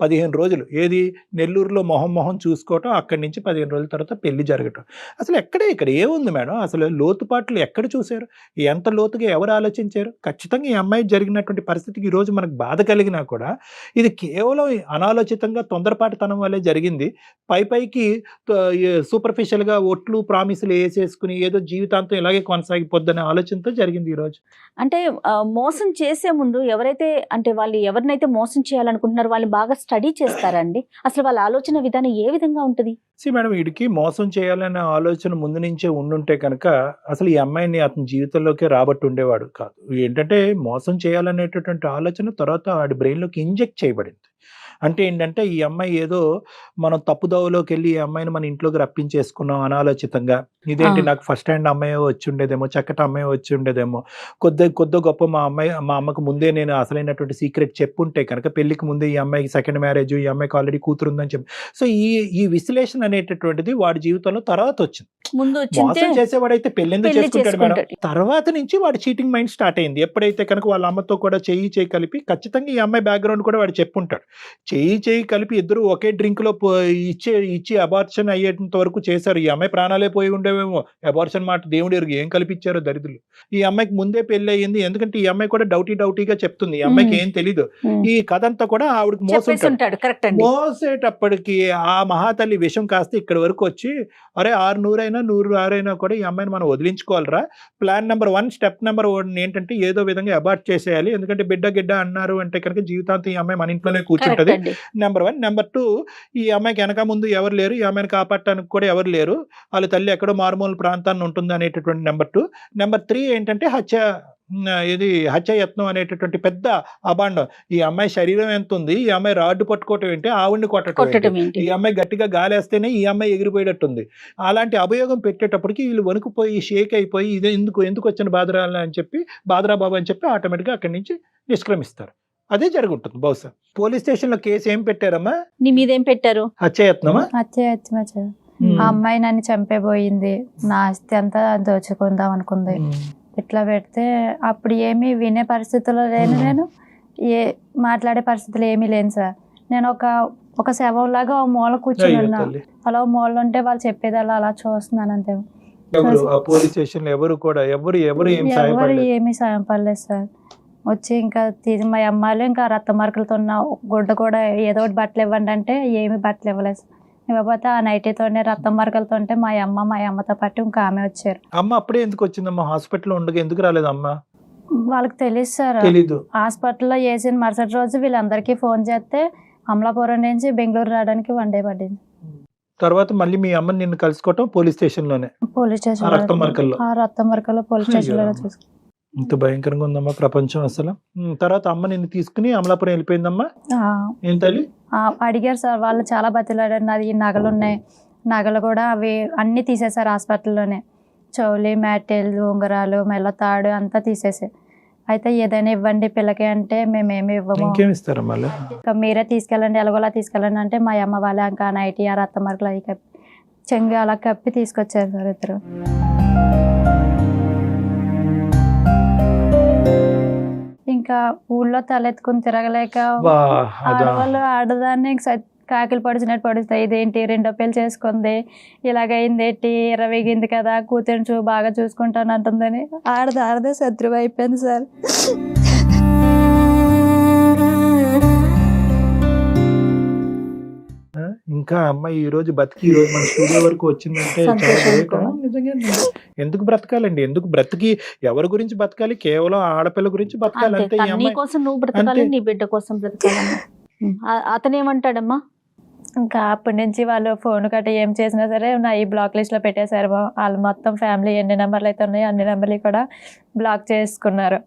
15 రోజులు ఏది నెల్లూరులో మొహం చూసుకోవటం, అక్కడి నుంచి 15 రోజుల తర్వాత పెళ్లి జరగటం. అసలు ఇక్కడ ఏముంది మేడం? అసలు లోతుపాట్లు ఎక్కడ చూశారు? ఎంత లోతుగా ఎవరు ఆలోచించారు? ఖచ్చితంగా ఈ అమ్మాయి జరిగినటువంటి పరిస్థితికి ఈరోజు మనకు బాధ కలిగినా కూడా ఇది కేవలం అనాలోచితంగా తొందరపాటుతనం వల్లే జరిగింది. పైకి సూపర్ఫిషియల్గా ఒట్లు ప్రామిసులు వేసేసుకుని ఏదో జీవితాంతం ఇలాగే కొనసాగిపోద్దనే ఆలోచనతో జరిగింది ఈరోజు. అంటే మోసం చేసే ముందు ఎవరైతే అంటే వాళ్ళు ఎవరినైతే మోసం చేయాలనుకుంటున్నారో వాళ్ళు బాగా స్టడీ చేస్తారండి? అసలు వాళ్ళ ఆలోచన విధానం ఏ విధంగా ఉంటుంది? మేడం వీడికి మోసం చేయాలనే ఆలోచన ముందు నుంచే ఉండుంటే కనుక అసలు ఈ అమ్మాయిని అతని జీవితంలోకి రాబట్టి ఉండేవాడు కాదు. ఏంటంటే మోసం చేయాలనేటటువంటి ఆలోచన తర్వాత వాడి బ్రెయిన్లోకి ఇంజెక్ట్ చేయబడింది. అంటే ఏంటంటే ఈ అమ్మాయి ఏదో మనం తప్పుదోవలోకి వెళ్ళి ఈ అమ్మాయిని మన ఇంట్లోకి రప్పించేసుకున్నాం అనాలోచితంగా. ఇదేంటి నాకు ఫస్ట్ హ్యాండ్ అమ్మాయి వచ్చి ఉండేదేమో, చక్కటి అమ్మాయి వచ్చి ఉండేదేమో, కొద్ది గొప్ప మా అమ్మకు ముందే నేను అసలైనటువంటి సీక్రెట్ చెప్పుంటే కనుక పెళ్లికి ముందే ఈ అమ్మాయికి సెకండ్ మ్యారేజ్, ఈ అమ్మాయికి ఆల్రెడీ కూతురు ఉందని చెప్పి. సో ఈ విశ్లేషణ అనేటటువంటిది వాడి జీవితంలో తర్వాత వచ్చింది. ముందు మోసం చేసేవాడైతే పెళ్ళెందుకు పెళ్లి చేసుకుంటాడు మేడం? చేసుకుంటాడు. తర్వాత నుంచి వాడి చీటింగ్ మైండ్ స్టార్ట్ అయింది. ఎప్పుడైతే కనుక వాళ్ళ అమ్మతో కూడా చేయి కలిపి, ఖచ్చితంగా ఈ అమ్మాయి బ్యాక్గ్రౌండ్ కూడా వాడు చెప్పుంటాడు. చేయి కలిపి ఇద్దరు ఒకే డ్రింక్ లో ఇచ్చి అబార్షన్ అయ్యేంత వరకు చేశారు. ఈ అమ్మాయి ప్రాణాలే పోయి ఉండేవేమో. అబార్షన్ మాట దేవుడి ఎరుగు ఏం కల్పించారో దరిద్రులు. ఈ అమ్మాయికి ముందే పెళ్లి అయ్యింది. ఎందుకంటే ఈ అమ్మాయి కూడా డౌటీగా చెప్తుంది. ఈ అమ్మాయికి ఏం తెలీదు. ఈ కథ అంతా కూడా ఆవిడకి చెప్పేస్తుంటాడు. కరెక్ట్ అండి. మోసేటప్పటికి ఆ మహాతల్లి విషం కాస్త ఇక్కడ వరకు వచ్చి, అరే 600 అయినా 100 అయినా కూడా ఈ అమ్మాయిని మనం వదిలించుకోవాలరా. ప్లాన్ నెంబర్ 1, స్టెప్ నెంబర్ 1 ఏంటంటే ఏదో విధంగా అబార్ట్ చేసేయాలి. ఎందుకంటే బిడ్డ అన్నారు అంటే కనుక జీవితాంతం ఈ అమ్మాయి మన ఇంట్లోనే కూర్చుంటది. నెంబర్ 1. నెంబర్ 2, ఈ అమ్మాయికి వెనక ముందు ఎవరు లేరు, ఈ అమ్మాయిని కాపాడటానికి కూడా ఎవరు లేరు, వాళ్ళ తల్లి ఎక్కడో మారుమూల ప్రాంతాన్ని ఉంటుంది అనేటటువంటి నెంబర్ 2. నెంబర్ 3 ఏంటంటే హత్యాయత్నం అనేటటువంటి పెద్ద అబాండం. ఈ అమ్మాయి శరీరం ఎంత ఉంది, ఈ అమ్మాయి రాడ్డు పట్టుకోవటం ఏంటి, ఆవిడ్ని కొట్టడం ఏంటి, ఈ అమ్మాయి గట్టిగా గాలేస్తేనే ఈ అమ్మాయి ఎగిరిపోయేటట్టుంది. అలాంటి అభియోగం పెట్టేటప్పటికి వీళ్ళు వణుకుపోయి షేక్ అయిపోయి ఇది ఎందుకు వచ్చిన బాదరా బాబు అని చెప్పి ఆటోమేటిక్గా అక్కడి నుంచి నిష్క్రమిస్తారు. అదే జరుగుతుంది బహుశా. పోలీస్ స్టేషన్ లో కేసు ఏం పెట్టారమ్మా? నీ మీద ఏం పెట్టారు? హత్యాయత్నమా? ఆ అమ్మాయి నన్ను చంపేపోయింది, నా ఆస్తి అంతా దోచుకుందాం అనుకుంది. ఇట్లా పెడితే అప్పుడు ఏమీ వినే పరిస్థితుల్లో లేను, నేను మాట్లాడే పరిస్థితులు ఏమీ లేను సార్. నేను ఒక శవంలాగా మూల కూర్చొని ఉన్నా. అలా మూల ఉంటే వాళ్ళు చెప్పేది అలా చూస్తున్నాను అంతే. పోలీస్ స్టేషన్ ఎవరు ఏమీ సాయం పడలేదు సార్. వచ్చి ఇంకా మా అమ్మాయిలు ఇంకా రక్త మార్కులతో ఉన్న గుడ్డ కూడా ఏదో ఒకటి బట్టలు ఇవ్వండి అంటే ఏమి బట్టలు ఇవ్వలేదు. ఇవ్వకపోతే ఆ నైటీతోనే రక్తం మరకలతో ఉంటే మా అమ్మతో పాటు ఇంకా ఆమె వచ్చారు. అమ్మ అప్పుడే ఎందుకు వచ్చిందమ్మా? హాస్పిటల్లో ఉండగా ఎందుకు రాలేదు అమ్మ? వాళ్ళకి తెలియదు సార్. హాస్పిటల్లో వేసిన మరుసటి రోజు వీళ్ళందరికీ ఫోన్ చేస్తే అమలాపురం నుంచి బెంగళూరు రావడానికి 1 day పడింది. తర్వాత మళ్ళీ మీ అమ్మని నిన్ను కలుసుకోవటం పోలీస్ స్టేషన్ లోనే? రక్తం మరకల్లో పోలీస్ స్టేషన్ లోనే చూసుకున్నాను. ఇంత భయంకరంగా ఉందమ్మా ప్రపంచం అసలు. తర్వాత అమ్మ నిన్ను తీసుకుని అమలాపురం వెళ్ళిపోయిందమ్మా. ఏం తల్లి? అడిగారు సార్ వాళ్ళు, చాలా బతిలాడారు. నాది నగలు ఉన్నాయి, నగలు కూడా అవి అన్ని తీసేశారు హాస్పిటల్లోనే. చౌలి, మ్యాటెల్, ఉంగరాలు, మెల్ల తాడు అంతా తీసేసారు. అయితే ఏదైనా ఇవ్వండి పిల్లకి అంటే మేమేమి ఇవ్వము, ఇంకా మీరే తీసుకెళ్ళండి, ఎలాగోలా తీసుకెళ్ళండి అంటే మా అమ్మ వాళ్ళే ఇంకా నైటీ ఆ రక్త మార్కులు అవి కప్పి చెంగు అలా కప్పి తీసుకొచ్చారు సార్ ఇద్దరు. ఇంకా ఊళ్ళో తలెత్తుకుని తిరగలేక ఆడవాళ్ళు ఆడదాన్ని కాకిలు పడిచినట్టు పడుస్తాయి. ఇదేంటి 2వ పెళ్లి చేసుకుంది, ఇలాగైంది ఏంటి, ఎర్రవేగింది కదా, కూతురు బాగా చూసుకుంటాను అంటుందని ఆడదే శత్రువు అయిపోయింది సార్. ఇంకా అమ్మాయి ఈ రోజు బతికి ఈ రోజు మన స్టూడియో వరకు వచ్చిందంటే నిజంగా ఎందుకు బ్రతకాలండి? ఎందుకు బ్రతికి ఎవరి గురించి బతకాలి? కేవలం ఆడపిల్ల గురించి బతకాలి అంతే. నీ కోసం నువ్వు బ్రతకాలి, నీ బిడ్డ కోసం బ్రతకాలమ్మా. అతను ఏమంటాడమ్మా? ఇంకా అప్పటి నుంచి వాళ్ళు ఫోన్ గట్ట ఏం చేసినా సరే నా ఈ బ్లాక్ లిస్ట్ లో పెట్టేశారు. వాళ్ళు మొత్తం ఫ్యామిలీ ఎన్ని నెంబర్లు అయితే ఉన్నాయో అన్ని నెంబర్లు కూడా బ్లాక్ చేసుకున్నారు.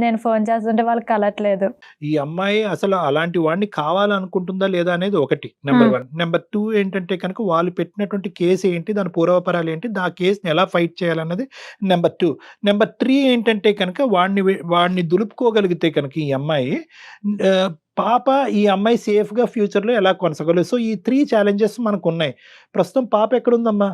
నేను ఫోన్ చేస్తుంటే వాళ్ళకి కలట్లేదు. ఈ అమ్మాయి అసలు అలాంటి వాడిని కావాలనుకుంటుందా లేదా అనేది ఒకటి నెంబర్ 1. నెంబర్ 2 ఏంటంటే కనుక వాళ్ళు పెట్టినటువంటి కేసు ఏంటి, దాని పూర్వపరాలు ఏంటి, ఆ కేసుని ఎలా ఫైట్ చేయాలన్నది నెంబర్ 2. నెంబర్ 3 ఏంటంటే కనుక వాడిని దులుపుకోగలిగితే కనుక ఈ అమ్మాయి పాప ఈ అమ్మాయి సేఫ్ గా ఫ్యూచర్ లో ఎలా కొనసాగలేదు. సో ఈ 3 challenges మనకు ఉన్నాయి. ప్రస్తుతం పాప ఎక్కడుందమ్మా?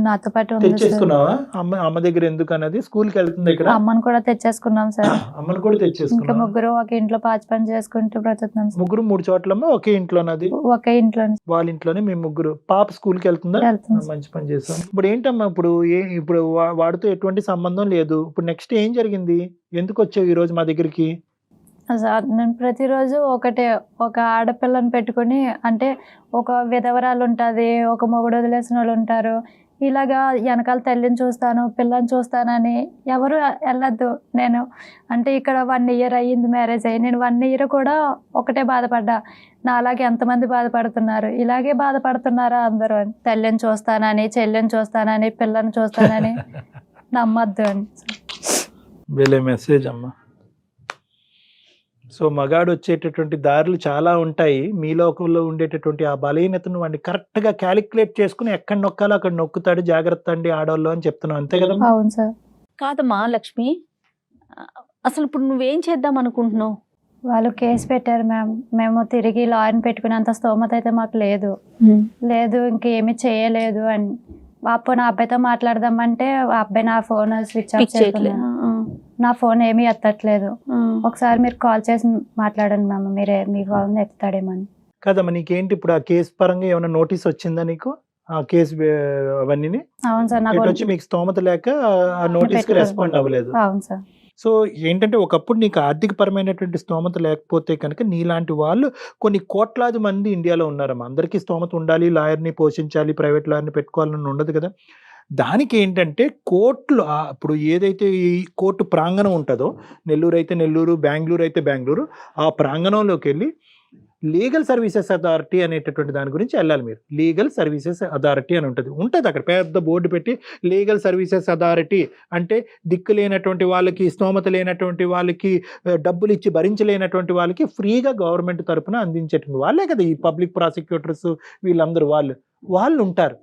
నాతో పాటు తెచ్చేసుకున్నావా? అమ్మ దగ్గర ఎందుకు అనేది స్కూల్కి వెళ్తుంది. ఇక్కడ అమ్మని కూడా తెచ్చేసుకున్నాం సార్. అమ్మని కూడా తెచ్చేసుకున్నాం. ఇంకా ముగ్గురు ఒక ఇంట్లో పాచి పని చేసుకుంటూ బ్రతుకుతున్నాం. ముగ్గురు 3 చోట్లమ్మా? ఒకే ఇంట్లోనది? ఒకే ఇంట్లో. వాళ్ళ ఇంట్లోనే మేము ముగ్గురు. పాప స్కూల్కి వెళ్తుందా? మంచి పని చేస్తాం. ఇప్పుడు ఏంటమ్మా ఇప్పుడు వాడితో ఎటువంటి సంబంధం లేదు. ఇప్పుడు నెక్స్ట్ ఏం జరిగింది? ఎందుకు వచ్చావు ఈ రోజు మా దగ్గరికి? నేను ప్రతిరోజు ఒక ఆడపిల్లని పెట్టుకుని, అంటే ఒక విధవరాలు ఉంటుంది, ఒక మొగుడు వదిలేసిన వాళ్ళు ఉంటారు, ఇలాగా వెనకాల తల్లిని చూస్తాను పిల్లని చూస్తానని ఎవరు వెళ్ళొద్దు. నేను అంటే ఇక్కడ 1 year అయ్యింది మ్యారేజ్ అయ్యి. నేను 1 year కూడా ఒకటే బాధపడ్డా, నా అలాగే ఎంతమంది బాధపడుతున్నారు, ఇలాగే బాధపడుతున్నారా అందరూ అని. తల్లిని చూస్తానని చెల్లిని చూస్తానని పిల్లని చూస్తానని నమ్మద్దు అని. వీళ్ళే మెసేజ్ అమ్మా. సో మగాడు వచ్చేటటువంటి దారులు చాలా ఉంటాయి. మీ లోకంలో ఉండేటటువంటి ఆ బలహీనతను వాడిని కరెక్ట్ గా క్యాలిక్యులేట్ చేసుకుని ఎక్కడ నొక్కాలో అక్కడ నొక్కుతాడు. జాగ్రత్త అండి ఆడవాళ్ళు అని చెప్తున్నావు, అంతే కదా? అవును సార్. కాదమ్మా లక్ష్మి, అసలు ఇప్పుడు నువ్వేం చేద్దాం అనుకుంటున్నావు? వాళ్ళు కేసు పెట్టారు మ్యామ్. మేము తిరిగి లాయర్ని పెట్టుకునేంత స్తోమత అయితే మాకు లేదు. ఇంకేమీ చేయలేదు అని. అప్పుడు నా అబ్బాయితో మాట్లాడదామంటే ఆ అబ్బాయి నా ఫోన్ స్విచ్ ఆఫ్ చేయట్లేదు, నా ఫోన్ ఏమీ ఎత్తట్లేదు. ఒకసారి మీరు కాల్ చేసి మాట్లాడండి మ్యామ్, మీరే మీ ఫోన్ ఎత్తుతాడేమో అని. కదమ్మా, నీకేంటి ఇప్పుడు ఆ కేసు పరంగా ఏమైనా నోటీస్ వచ్చిందా నీకు? ఆ కేసు అవన్నీ అవును సార్. నాకు వచ్చి మీకు స్తోమత లేక ఆ నోటీస్ కి రెస్పాండ్ అవ్వలేదు. అవును సార్. సో ఏంటంటే ఒకప్పుడు నీకు ఆర్థిక పరమైనటువంటి స్తోమత లేకపోతే కనుక నీలాంటి వాళ్ళు కొన్ని కోట్లాది మంది ఇండియాలో ఉన్నారమ్మా. అందరికీ స్తోమత ఉండాలి, లాయర్ని పోషించాలి, ప్రైవేట్ లాయర్ని పెట్టుకోవాలని ఉండదు కదా. దానికి ఏంటంటే కోర్టులు ఇప్పుడు ఏదైతే ఈ కోర్టు ప్రాంగణం ఉంటుందో, నెల్లూరు అయితే నెల్లూరు, బెంగళూరు అయితే బెంగళూరు, ఆ ప్రాంగణంలోకి వెళ్ళి లీగల్ సర్వీసెస్ అథారిటీ అనేటటువంటి దాని గురించి వెళ్ళాలి మీరు. లీగల్ సర్వీసెస్ అథారిటీ అని ఉంటుంది అక్కడ పెద్ద బోర్డు పెట్టి, లీగల్ సర్వీసెస్ అథారిటీ అంటే దిక్కు లేనటువంటి వాళ్ళకి, స్తోమత లేనటువంటి వాళ్ళకి, డబ్బులు ఇచ్చి భరించలేనటువంటి వాళ్ళకి ఫ్రీగా గవర్నమెంట్ తరఫున అందించేటువంటి వాళ్ళే కదా ఈ పబ్లిక్ ప్రాసిక్యూటర్స్. వీళ్ళందరూ వాళ్ళు ఉంటారు.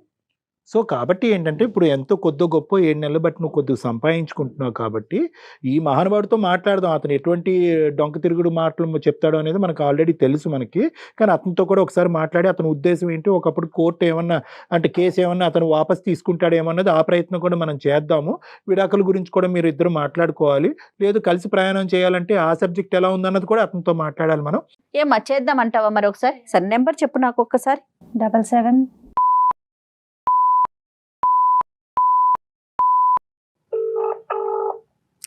సో కాబట్టి ఏంటంటే ఇప్పుడు ఎంతో కొద్దో గొప్ప 7 నెలలు బట్టి నువ్వు కొద్దిగా సంపాదించుకుంటున్నావు కాబట్టి ఈ మహానుభావుడితో మాట్లాడదాం. అతను ఎటువంటి డొంక తిరుగుడు మాటలు చెప్తాడో అనేది మనకు ఆల్రెడీ తెలుసు మనకి. కానీ అతనితో కూడా ఒకసారి మాట్లాడి అతని ఉద్దేశం ఏంటి, ఒకప్పుడు కోర్టు ఏమన్నా అంటే కేసు ఏమన్నా అతను వాపస్ తీసుకుంటాడేమన్నది ఆ ప్రయత్నం కూడా మనం చేద్దాము. విడాకుల గురించి కూడా మీరు ఇద్దరు మాట్లాడుకోవాలి. లేదు కలిసి ప్రయాణం చేయాలంటే ఆ సబ్జెక్ట్ ఎలా ఉందన్నది కూడా అతనితో మాట్లాడాలి మనం. ఏమా చేద్దామంటావా మరి ఒకసారి? సరే నెంబర్ చెప్పు నాకు ఒక్కసారి. 77.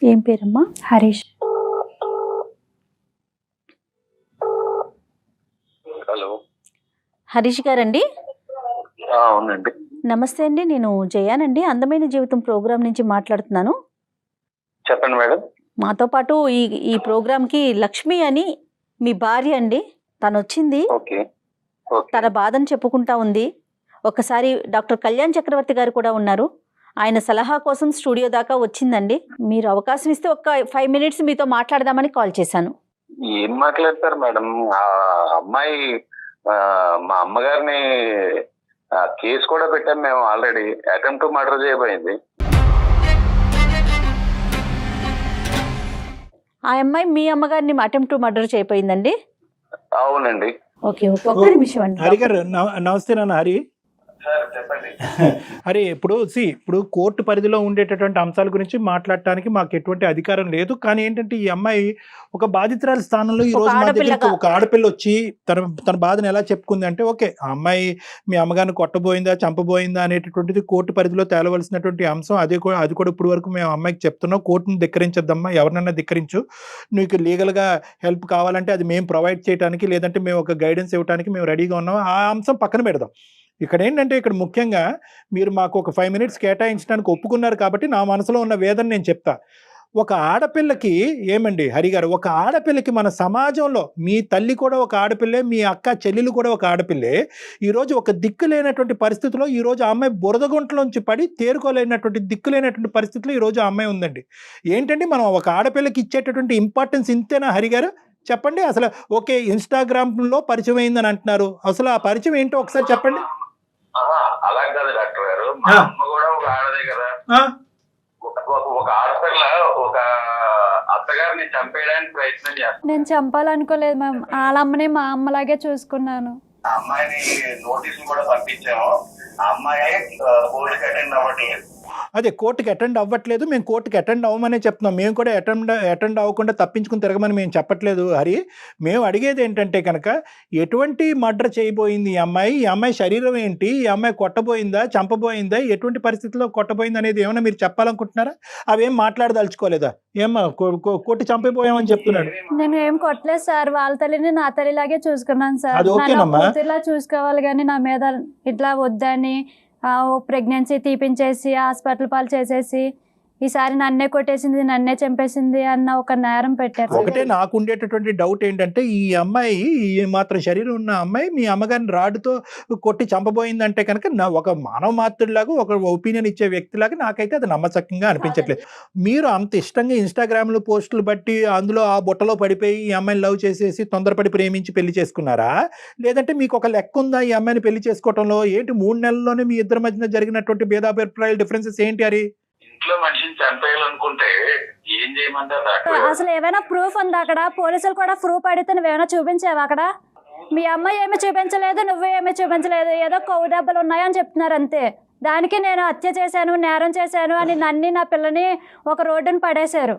ఏం పేరమ్మా? హరీష్. హలో, హరీష్ గారండి? అవునండి. నమస్తే అండి, నేను జయానండి, అందమైన జీవితం ప్రోగ్రాం నుంచి మాట్లాడుతున్నాను. చెప్పండి మేడం. మాతో పాటు ఈ ప్రోగ్రాంకి లక్ష్మి అని మీ భార్య అండి, తను వచ్చింది. ఓకే. తన బాధను చెప్పుకుంటా ఉంది. ఒకసారి డాక్టర్ కళ్యాణ్ చక్రవర్తి గారు కూడా ఉన్నారు, ఆయన సలహా కోసం స్టూడియో దాకా వచ్చిందండి. మీరు అవకాశం ఇస్తే ఒక 5 minutes మీతో మాట్లాడదామని కాల్ చేశాను. ఏం మాట్లాడతారు మేడం? ఆ అమ్మాయి మా అమ్మగారిని కేసు కూడా పెట్టాం మేము ఆల్రెడీ. అటెంప్ట్ టు మర్డర్ చేయబోయింది. ఆ అమ్మాయి మీ అమ్మగారిని అటెంప్ట్ టు మర్డర్ చేయపోయిందండి? అవునండి. ఓకే ఓకే, ఒక్క నిమిషం అండి. హరి గారు నమస్తే నాన్న. హరి సార్ చెప్పండి. అరే ఇప్పుడు కోర్టు పరిధిలో ఉండేటటువంటి అంశాల గురించి మాట్లాడటానికి మాకు ఎటువంటి అధికారం లేదు. కానీ ఏంటంటే ఈ అమ్మాయి ఒక బాధితురాలి స్థానంలో ఈ రోజు మా దగ్గరికి ఒక ఆడపిల్ల వచ్చి తన బాధను ఎలా చెప్పుకుంది అంటే, ఓకే ఆ అమ్మాయి మీ అమ్మగారిని కొట్టబోయిందా చంపబోయిందా అనేటటువంటిది కోర్టు పరిధిలో తేలవలసినటువంటి అంశం. అది కూడా ఇప్పుడు వరకు మేము అమ్మాయికి చెప్తున్నాం, కోర్టును ధిక్కరించద్దమ్మా, ఎవరినైనా ధిక్కరించు, నీకు లీగల్గా హెల్ప్ కావాలంటే అది మేము ప్రొవైడ్ చేయడానికి, లేదంటే మేము ఒక గైడెన్స్ ఇవ్వడానికి మేము రెడీగా ఉన్నాం. ఆ అంశం పక్కన పెడదాం. ఇక్కడ ఏంటంటే ఇక్కడ ముఖ్యంగా మీరు మాకు ఒక 5 minutes కేటాయించడానికి ఒప్పుకున్నారు కాబట్టి నా మనసులో ఉన్న వేదన నేను చెప్తా. ఒక ఆడపిల్లకి ఏమండి హరి గారు, ఒక ఆడపిల్లకి మన సమాజంలో మీ తల్లి కూడా ఒక ఆడపిల్లే, మీ అక్క చెల్లెలు కూడా ఒక ఆడపిల్లే. ఈరోజు ఒక దిక్కు లేనటువంటి పరిస్థితిలో ఈరోజు ఆ అమ్మాయి బురదగుంటలోంచి పడి తేరుకోలేనటువంటి దిక్కు లేనటువంటి పరిస్థితిలో ఈరోజు ఆ అమ్మాయి ఉందండి. ఏంటంటే మనం ఒక ఆడపిల్లకి ఇచ్చేటటువంటి ఇంపార్టెన్స్ ఇంతేనా హరి గారు? చెప్పండి. అసలు ఓకే ఇన్స్టాగ్రామ్లో పరిచయం అయిందని అంటున్నారు, అసలు ఆ పరిచయం ఏంటో ఒకసారి చెప్పండి. అలా కాదు డాక్టర్ గారు, మా అమ్మ కూడా ఒక ఆడదే కదా. ఒక ఆడపిల్ల ఒక అత్తగారిని చంపేయడానికి ప్రయత్నం చేస్తాను. నేను చంపాలనుకోలేదు మ్యామ్, వాళ్ళమ్మని మా అమ్మలాగే చూసుకున్నాను. ఆ అమ్మాయిని నోటీసులు కూడా పంపించాము. ఆ అమ్మాయి కోర్టుకి అటెండ్ అవ్వట్లేదు. అదే కోర్టుకి అటెండ్ అవ్వట్లేదు, మేము కోర్టుకి అటెండ్ అవ్వమనే చెప్తున్నాం. మేము కూడా అటెండ్ అవ్వకుండా తప్పించుకుని తిరగమని మేము చెప్పట్లేదు హరి. మేము అడిగేది ఏంటంటే కనుక ఎటువంటి మర్డర్ చేయబోయింది ఈ అమ్మాయి శరీరం ఏంటి, ఈ అమ్మాయి కొట్టబోయిందా చంపబోయిందా, ఎటువంటి పరిస్థితుల్లో కొట్టబోయింది అనేది ఏమైనా మీరు చెప్పాలనుకుంటున్నారా? అవేం మాట్లాడదలుచుకోలేదా? ఏమా కొట్టి చంపిపోయామని చెప్తున్నాడు. నేను ఏం కొట్టలేదు సార్, వాళ్ళ తల్లిని నా తల్లిలాగే చూసుకున్నాను సార్. అది ఓకేనమ్మా, ఇలా చూసుకోవాలి కానీ నా మీద ఇట్లా వద్దని ప్రెగ్నెన్సీ తీపించేసి హాస్పిటల్ పాలు చేసేసి ఈసారి నన్నే కొట్టేసింది, నన్నే చంపేసింది అన్న ఒక నేరం పెట్టారు. ఒకటే నాకు ఉండేటటువంటి డౌట్ ఏంటంటే, ఈ అమ్మాయి ఈ మాత్రం శరీరం ఉన్న అమ్మాయి మీ అమ్మగారిని రాడ్డుతో కొట్టి చంపబోయిందంటే కనుక ఒక మానవ మాతృలాగా, ఒక ఒపీనియన్ ఇచ్చే వ్యక్తిలాగా నాకైతే అది నమ్మశక్యంగా అనిపించట్లేదు. మీరు అంత ఇష్టంగా ఇన్స్టాగ్రామ్లో పోస్టులు బట్టి అందులో ఆ బుట్టలో పడిపోయి ఈ అమ్మాయిని లవ్ చేసేసి తొందరపడి ప్రేమించి పెళ్లి చేసుకున్నారా, లేదంటే మీకు ఒక లెక్క ఉందా ఈ అమ్మాయిని పెళ్లి చేసుకోవడంలో? ఏంటి 3 నెలల్లోనే మీ ఇద్దరి మధ్యన జరిగినటువంటి భేదాభిప్రాయాలు, డిఫరెన్సెస్ ఏంటి? అది ఇంట్లో మనిషిని చంపేయాలనుకుంటే ఏం చేయమంటారు డాక్టర్? అసలు ఏమైనా ప్రూఫ్ ఉందా అక్కడ? పోలీసులు కూడా ప్రూఫ్ అడిగితే నువ్వేమైనా చూపించావా అక్కడ? మీ అమ్మాయి ఏమి చూపించలేదు, నువ్వు ఏమి చూపించలేదు, ఏదో కొవ్వు దెబ్బలు ఉన్నాయని చెప్తున్నారు అంతే. దానికి నేను హత్య చేశాను, నేరం చేశాను అని నన్ను నా పిల్లని ఒక రోడ్డుని పడేశారు.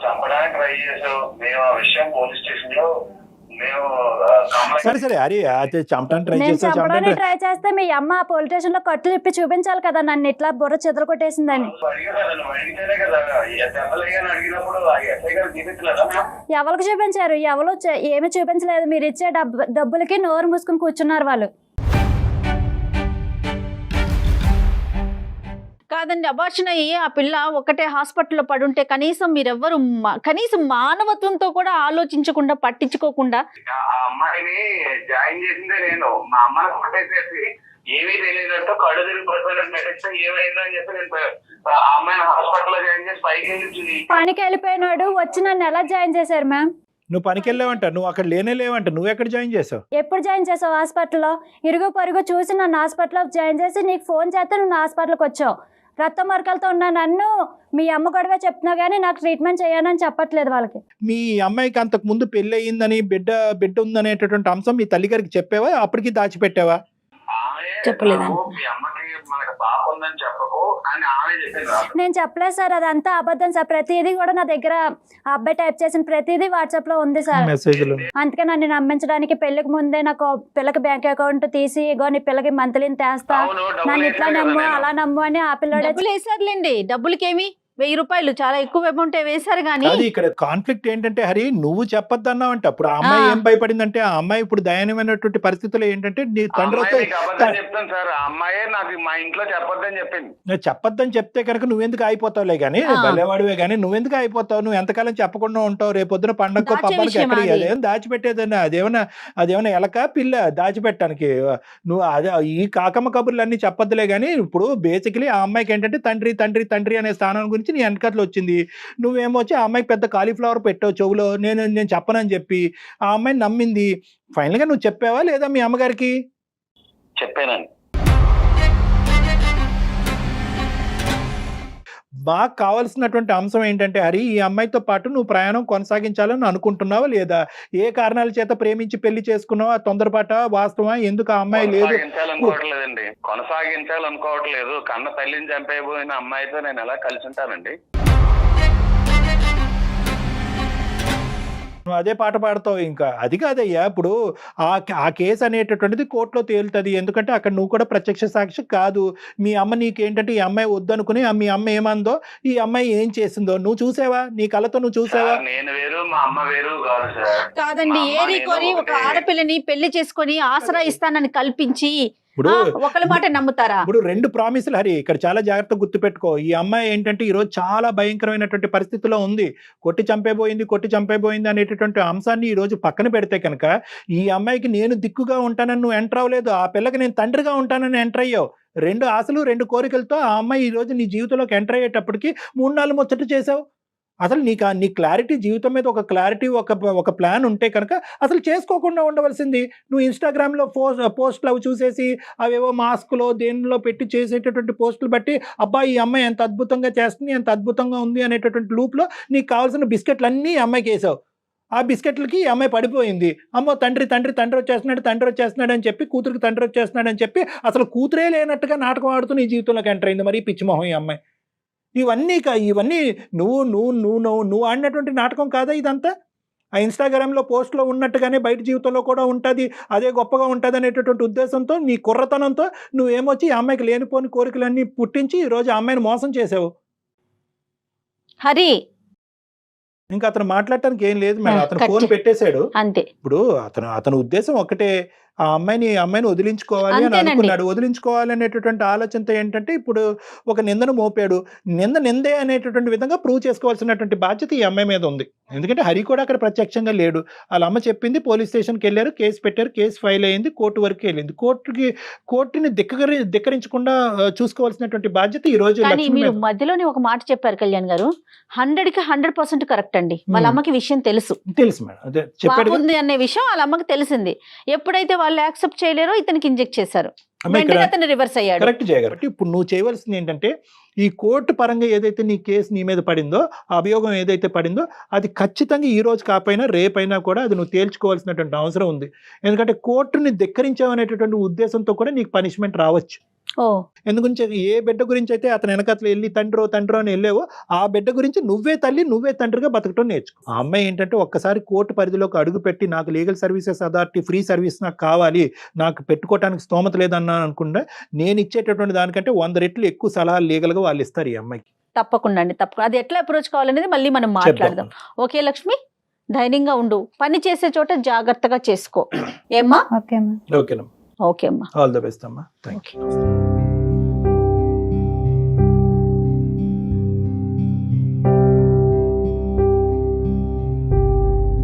చంపడానికి ట్రై చేసావు, మేము ఆ విషయం పోలీస్ స్టేషన్ లో మేము సరే అరే అది చంపడానికి ట్రై నేను చేస్తావు, చంపడానికి ట్రై చేస్తే మీ అమ్మ పోలీస్ స్టేషన్ లో కట్లు ఇప్పి చూపించాలి కదా నన్ను ఇట్లా బుర్ర చెదలు కొట్టేసిందని. అడిగితేనే కదా దెబ్బలయ్యని అడిగినప్పుడు ఎస్ఐ గారు చూపించలేదా? ఎవరికి చూపించారు? ఎవరు ఏమి చూపించలేదు. మీరు ఇచ్చే డబ్బులకి నోరు మూసుకుని కూర్చున్నారు వాళ్ళు. కాదండి, అబార్షన్ అయ్యి ఆ పిల్ల ఒకటే హాస్పిటల్లో పడుంటే కనీసం మీరెవ్వరు కనీసం మానవత్వంతో కూడా ఆలోచించకుండా, పట్టించుకోకుండా. ఆ అమ్మాయిని జాయిన్ చేసిందే నేను. మా అమ్మని కొట్టేసేసి ఏమీ తెలియనట్టు కళ్ళు తిరిగి పడిపోయినట్టు నటిస్తే ఏమైందో అని చెప్పి నేను ఆ అమ్మాయిని హాస్పిటల్లో జాయిన్ చేసి పైకి వెళ్ళి పనికి వెళ్ళిపోయినాడు, వచ్చి నన్ను ఎలా జాయిన్ చేశారు మ్యామ్? నువ్వు పనికి వెళ్ళావంట, నువ్వు అక్కడ లేనేలేవంట, నువ్వు ఎక్కడ జాయిన్ చేసావు? ఎప్పుడు జాయిన్ చేసావు హాస్పిటల్లో? ఇరుగు పొరుగు చూసి నన్ను హాస్పిటల్లో జాయిన్ చేసి నీకు ఫోన్ చేస్తే నువ్వు నా హాస్పిటల్కి వచ్చావు. రక్త మరకలతో ఉన్న నన్ను మీ అమ్మ గొడవ చెప్తున్నా కానీ నాకు ట్రీట్మెంట్ చేయాలని చెప్పట్లేదు వాళ్ళకి. మీ అమ్మాయికి అంతకు ముందు పెళ్లి అయ్యిందని, బిడ్డ ఉందనేటటువంటి అంశం మీ తల్లి గారికి చెప్పావా, అప్పటికి దాచిపెట్టావా? చెప్పలేదండి. మీ అమ్మకి మనకు పాప ఉందని చెప్పకు అని ఆమె చెప్పింది. నేను చెప్పలేదు సార్, అదంతా అబద్ధం సార్. ప్రతిదీ కూడా నా దగ్గర ఆ అబ్బాయి టైప్ చేసిన ప్రతిదీ వాట్సాప్ లో ఉంది సార్. మెసేజ్లు. అందుకే నన్ను నమ్మించడానికి పెళ్లికి ముందే నాకు పిల్లకి బ్యాంక్ అకౌంట్ తీసి ఇగో నీ పిల్లకి మంత్లీ తెస్తా, నన్ను ఇట్లా నమ్ము అలా నమ్ము అని ఆ పిల్లడే. డబ్బులు వేసారులేండి, డబ్బులకేమి 1000 రూపాయలు చాలా ఎక్కువ అమౌంట్ వేశారు. కానీ అది ఇక్కడ కాన్ఫ్లిక్ట్ ఏంటంటే, హరి నువ్వు చెప్పొద్దన్నావంట. అప్పుడు ఆ అమ్మాయి ఏం భయపడిందంటే, ఆ అమ్మాయి ఇప్పుడు దయనీయమైనటువంటి పరిస్థితుల్లో ఏంటంటే నీ తండ్రి వస్తే చెప్తాను సార్, ఆ అమ్మాయే నాకు మా ఇంట్లో చెప్పొద్దని చెప్పింది. చెప్పొద్దని చెప్తే కనుక నువ్వెందుకు అయిపోతావులే గానీ, భలేవాడివే గానీ నువ్వెందుకు అయిపోతావు? నువ్వు ఎంతకాలం చెప్పకుండా ఉంటావు? రేపొద్దున పండగ పబ్బానికి ఎక్కడ అదేం దాచిపెట్టేదని? అదేమన్నా ఎలక పిల్ల దాచిపెట్టడానికి? నువ్వు అదే ఈ కాకమ్మ కబుర్లు అన్ని చెప్పొద్దులే గానీ, ఇప్పుడు బేసికలీ ఆ అమ్మాయికి ఏంటంటే తండ్రి అనే స్థానం గురించి నీ వెనకట్లు వచ్చింది. నువ్వేమో వచ్చి ఆ అమ్మాయికి పెద్ద కాలీఫ్లవర్ పెట్టావు చెవులో, నేను చెప్పనని చెప్పి ఆ అమ్మాయిని నమ్మింది. ఫైనల్ గా నువ్వు చెప్పావా లేదా మీ అమ్మగారికి? చెప్పానండి. బాగా కావాల్సినటువంటి అంశం ఏంటంటే, హరి ఈ అమ్మాయితో పాటు నువ్వు ప్రయాణం కొనసాగించాలని అనుకుంటున్నావా లేదా? ఏ కారణాల చేత ప్రేమించి పెళ్లి చేసుకున్నావా? తొందరపాట, వాస్తవా? ఎందుకు ఆ అమ్మాయి లేదు? కొనసాగించాలనుకోవట్లేదండి, కొనసాగించాలనుకోవట్లేదు. కన్న తల్లిని చంపేయబోయిన అమ్మాయితో నేను ఎలా కలిసి ఉంటానండి? నువ్వు అదే పాట పాడతావు. ఇంకా అది కాదయ్యా, ఇప్పుడు ఆ కేసు అనేటటువంటిది కోర్టులో తేలుతుంది. ఎందుకంటే అక్కడ నువ్వు కూడా ప్రత్యక్ష సాక్షి కాదు. మీ అమ్మ నీకేంటంటే ఈ అమ్మాయి వద్దనుకుని మీ అమ్మ ఏమందో, ఈ అమ్మాయి ఏం చేసిందో నువ్వు చూసావా? నీ కళ్ళతో నువ్వు చూసావా? నేను వేరు, మా అమ్మ వేరు కాదు సార్. కాదండి, ఏరి కొని ఒక ఆడపిల్లని పెళ్లి చేసుకొని ఆసరా ఇస్తానని కల్పించి ఇప్పుడు ఒకళ్ళ మాట నమ్ముతారా? ఇప్పుడు 2 ప్రామిసులు హరి ఇక్కడ చాలా జాగ్రత్తగా గుర్తుపెట్టుకో. ఈ అమ్మాయి ఏంటంటే ఈ రోజు చాలా భయంకరమైనటువంటి పరిస్థితిలో ఉంది. కొట్టి చంపేబోయింది అనేటటువంటి అంశాన్ని ఈ రోజు పక్కన పెడితే కనుక, ఈ అమ్మాయికి నేను దిక్కుగా ఉంటానని నువ్వు ఎంటర్ అవ్వలేదు. ఆ పిల్లకి నేను తండ్రిగా ఉంటానని ఎంటర్ అయ్యావు. 2 ఆశలు 2 కోరికలతో ఆ అమ్మాయి ఈ రోజు నీ జీవితంలోకి ఎంటర్ అయ్యేటప్పటికి 3-4 ముచ్చట చేసావు. అసలు నీ క్లారిటీ, జీవితం మీద ఒక క్లారిటీ, ఒక ప్లాన్ ఉంటే కనుక అసలు చేసుకోకుండా ఉండవలసింది. నువ్వు ఇన్స్టాగ్రామ్లో పోస్టులు అవి చూసేసి అవేవో మాస్క్లో దేనిలో పెట్టి చేసేటటువంటి పోస్టులు బట్టి అబ్బా ఈ అమ్మాయి ఎంత అద్భుతంగా చేస్తుంది, ఎంత అద్భుతంగా ఉంది అనేటటువంటి లూప్లో నీకు కావాల్సిన బిస్కెట్లు అన్నీ అమ్మాయికి వేసావు. ఆ బిస్కెట్లకి ఈ అమ్మాయి పడిపోయింది. అమ్మో తండ్రి వచ్చేస్తున్నాడు అని చెప్పి, కూతురికి తండ్రి వచ్చేస్తున్నాడు అని చెప్పి అసలు కూతురే లేనట్టుగా నాటకం ఆడుతూ నీ జీవితంలోకి ఎంటర్ అయింది. మరి పిచ్చిమోహం ఈ అమ్మాయి. ఇవన్నీ నువ్వు ఆడినటువంటి నాటకం కాదా ఇదంతా? ఆ ఇన్స్టాగ్రామ్లో పోస్ట్లో ఉన్నట్టుగానే బయట జీవితంలో కూడా ఉంటుంది, అదే గొప్పగా ఉంటుంది అనేటటువంటి ఉద్దేశంతో, నీ కుర్రతనంతో నువ్వేమొచ్చి ఈ అమ్మాయికి లేనిపోని కోరికలన్నీ పుట్టించి ఈరోజు ఆ అమ్మాయిని మోసం చేసావు. హరి ఇంకా అతను మాట్లాడటానికి ఏం లేదు మేడం, అతను కట్ ఫోన్ చే- పెట్టేశాడు. అంతే. ఇప్పుడు అతని ఉద్దేశం ఒకటే, ఆ అమ్మాయిని వదిలించుకోవాలి అని అంతేనండి. అనుకున్నాడు. వదిలించుకోవాలి అనేటటువంటి ఆలోచనతో ఏంటంటే ఇప్పుడు ఒక నిందను మోపాడు. నిందే అనేటటువంటి విధంగా ప్రూవ్ చేసుకోవాల్సినటువంటి బాధ్యత ఈ అమ్మాయి మీద ఉంది. ఎందుకంటే హరి కూడా అక్కడ ప్రత్యక్షంగా లేడు. వాళ్ళ అమ్మ చెప్పింది, పోలీస్ స్టేషన్కి వెళ్ళారు, కేసు పెట్టారు, కేసు ఫైల్ అయింది, కోర్టు వరకు వెళ్ళింది. కోర్టుని ధిక్కరించకుండా చూసుకోవాల్సినటువంటి బాధ్యత ఈ రోజు కానీ లక్ష్మి మీరు మీద. మధ్యలోనే ఒక మాట చెప్పారు కళ్యాణ్ గారు, 100కి 100% కరెక్ట్ అండి. వాళ్ళ అమ్మకి విషయం తెలుసు, తెలుసు మేడం, అదే చెప్పాడు పాప ఉంది అనే విషయం వాళ్ళ అమ్మకి తెలిసింది. ఎప్పుడైతే వాళ్ళు యాక్సెప్ట్ చేయలేరో ఇతనికి ఇంజెక్ట్ చేశారు, వెంటనే అతను రివర్స్ అయ్యాడు. కరెక్ట్ చేయగలరు. ఇప్పుడు నువ్వు చేయవలసింది ఏంటంటే ఈ కోర్టు పరంగా ఏదైతే నీ కేసు నీ మీద పడిందో, ఆ అభియోగం ఏదైతే పడిందో అది ఖచ్చితంగా ఈ రోజు కాకపోయినా రేపైనా కూడా అది నువ్వు తేల్చుకోవాల్సినటువంటి అవసరం ఉంది. ఎందుకంటే కోర్టుని ధిక్కరించావనేటటువంటి ఉద్దేశంతో కూడా నీకు పనిష్మెంట్ రావచ్చు. ఓ ఎందుకంటే ఏ బిడ్డ గురించి అయితే అతను వెనకట్ల వెళ్ళి తండ్రో అని వెళ్ళావో ఆ బిడ్డ గురించి నువ్వే తల్లి నువ్వే తండ్రిగా బతకటం నేర్చుకో. ఆ అమ్మాయి ఏంటంటే ఒక్కసారి కోర్టు పరిధిలోకి అడుగు పెట్టి నాకు legal services authority free service నాకు కావాలి, నాకు పెట్టుకోవడానికి స్తోమత లేదన్నా అనుకుంటే నేను ఇచ్చేటటువంటి దానికంటే 100 రెట్లు ఎక్కువ సలహాలు లీగల్గా వాళ్ళు ఇస్తారు ఈ అమ్మాయికి. తప్పకుండా అండి, తప్పకుండా. అది ఎట్లా అప్రోచ్ కావాలనేది మళ్ళీ మనం మాట్లాడదాం. ఓకే లక్ష్మి, ధైర్యంగా ఉండు, పని చేసే చోట జాగ్రత్తగా చేసుకో. ఏమ్మా? Okay ma'am. ఓకేనమ్మా, ఓకే అమ్మా. ఆల్ ద బెస్ట్ అమ్మా, థ్యాంక్ యూ.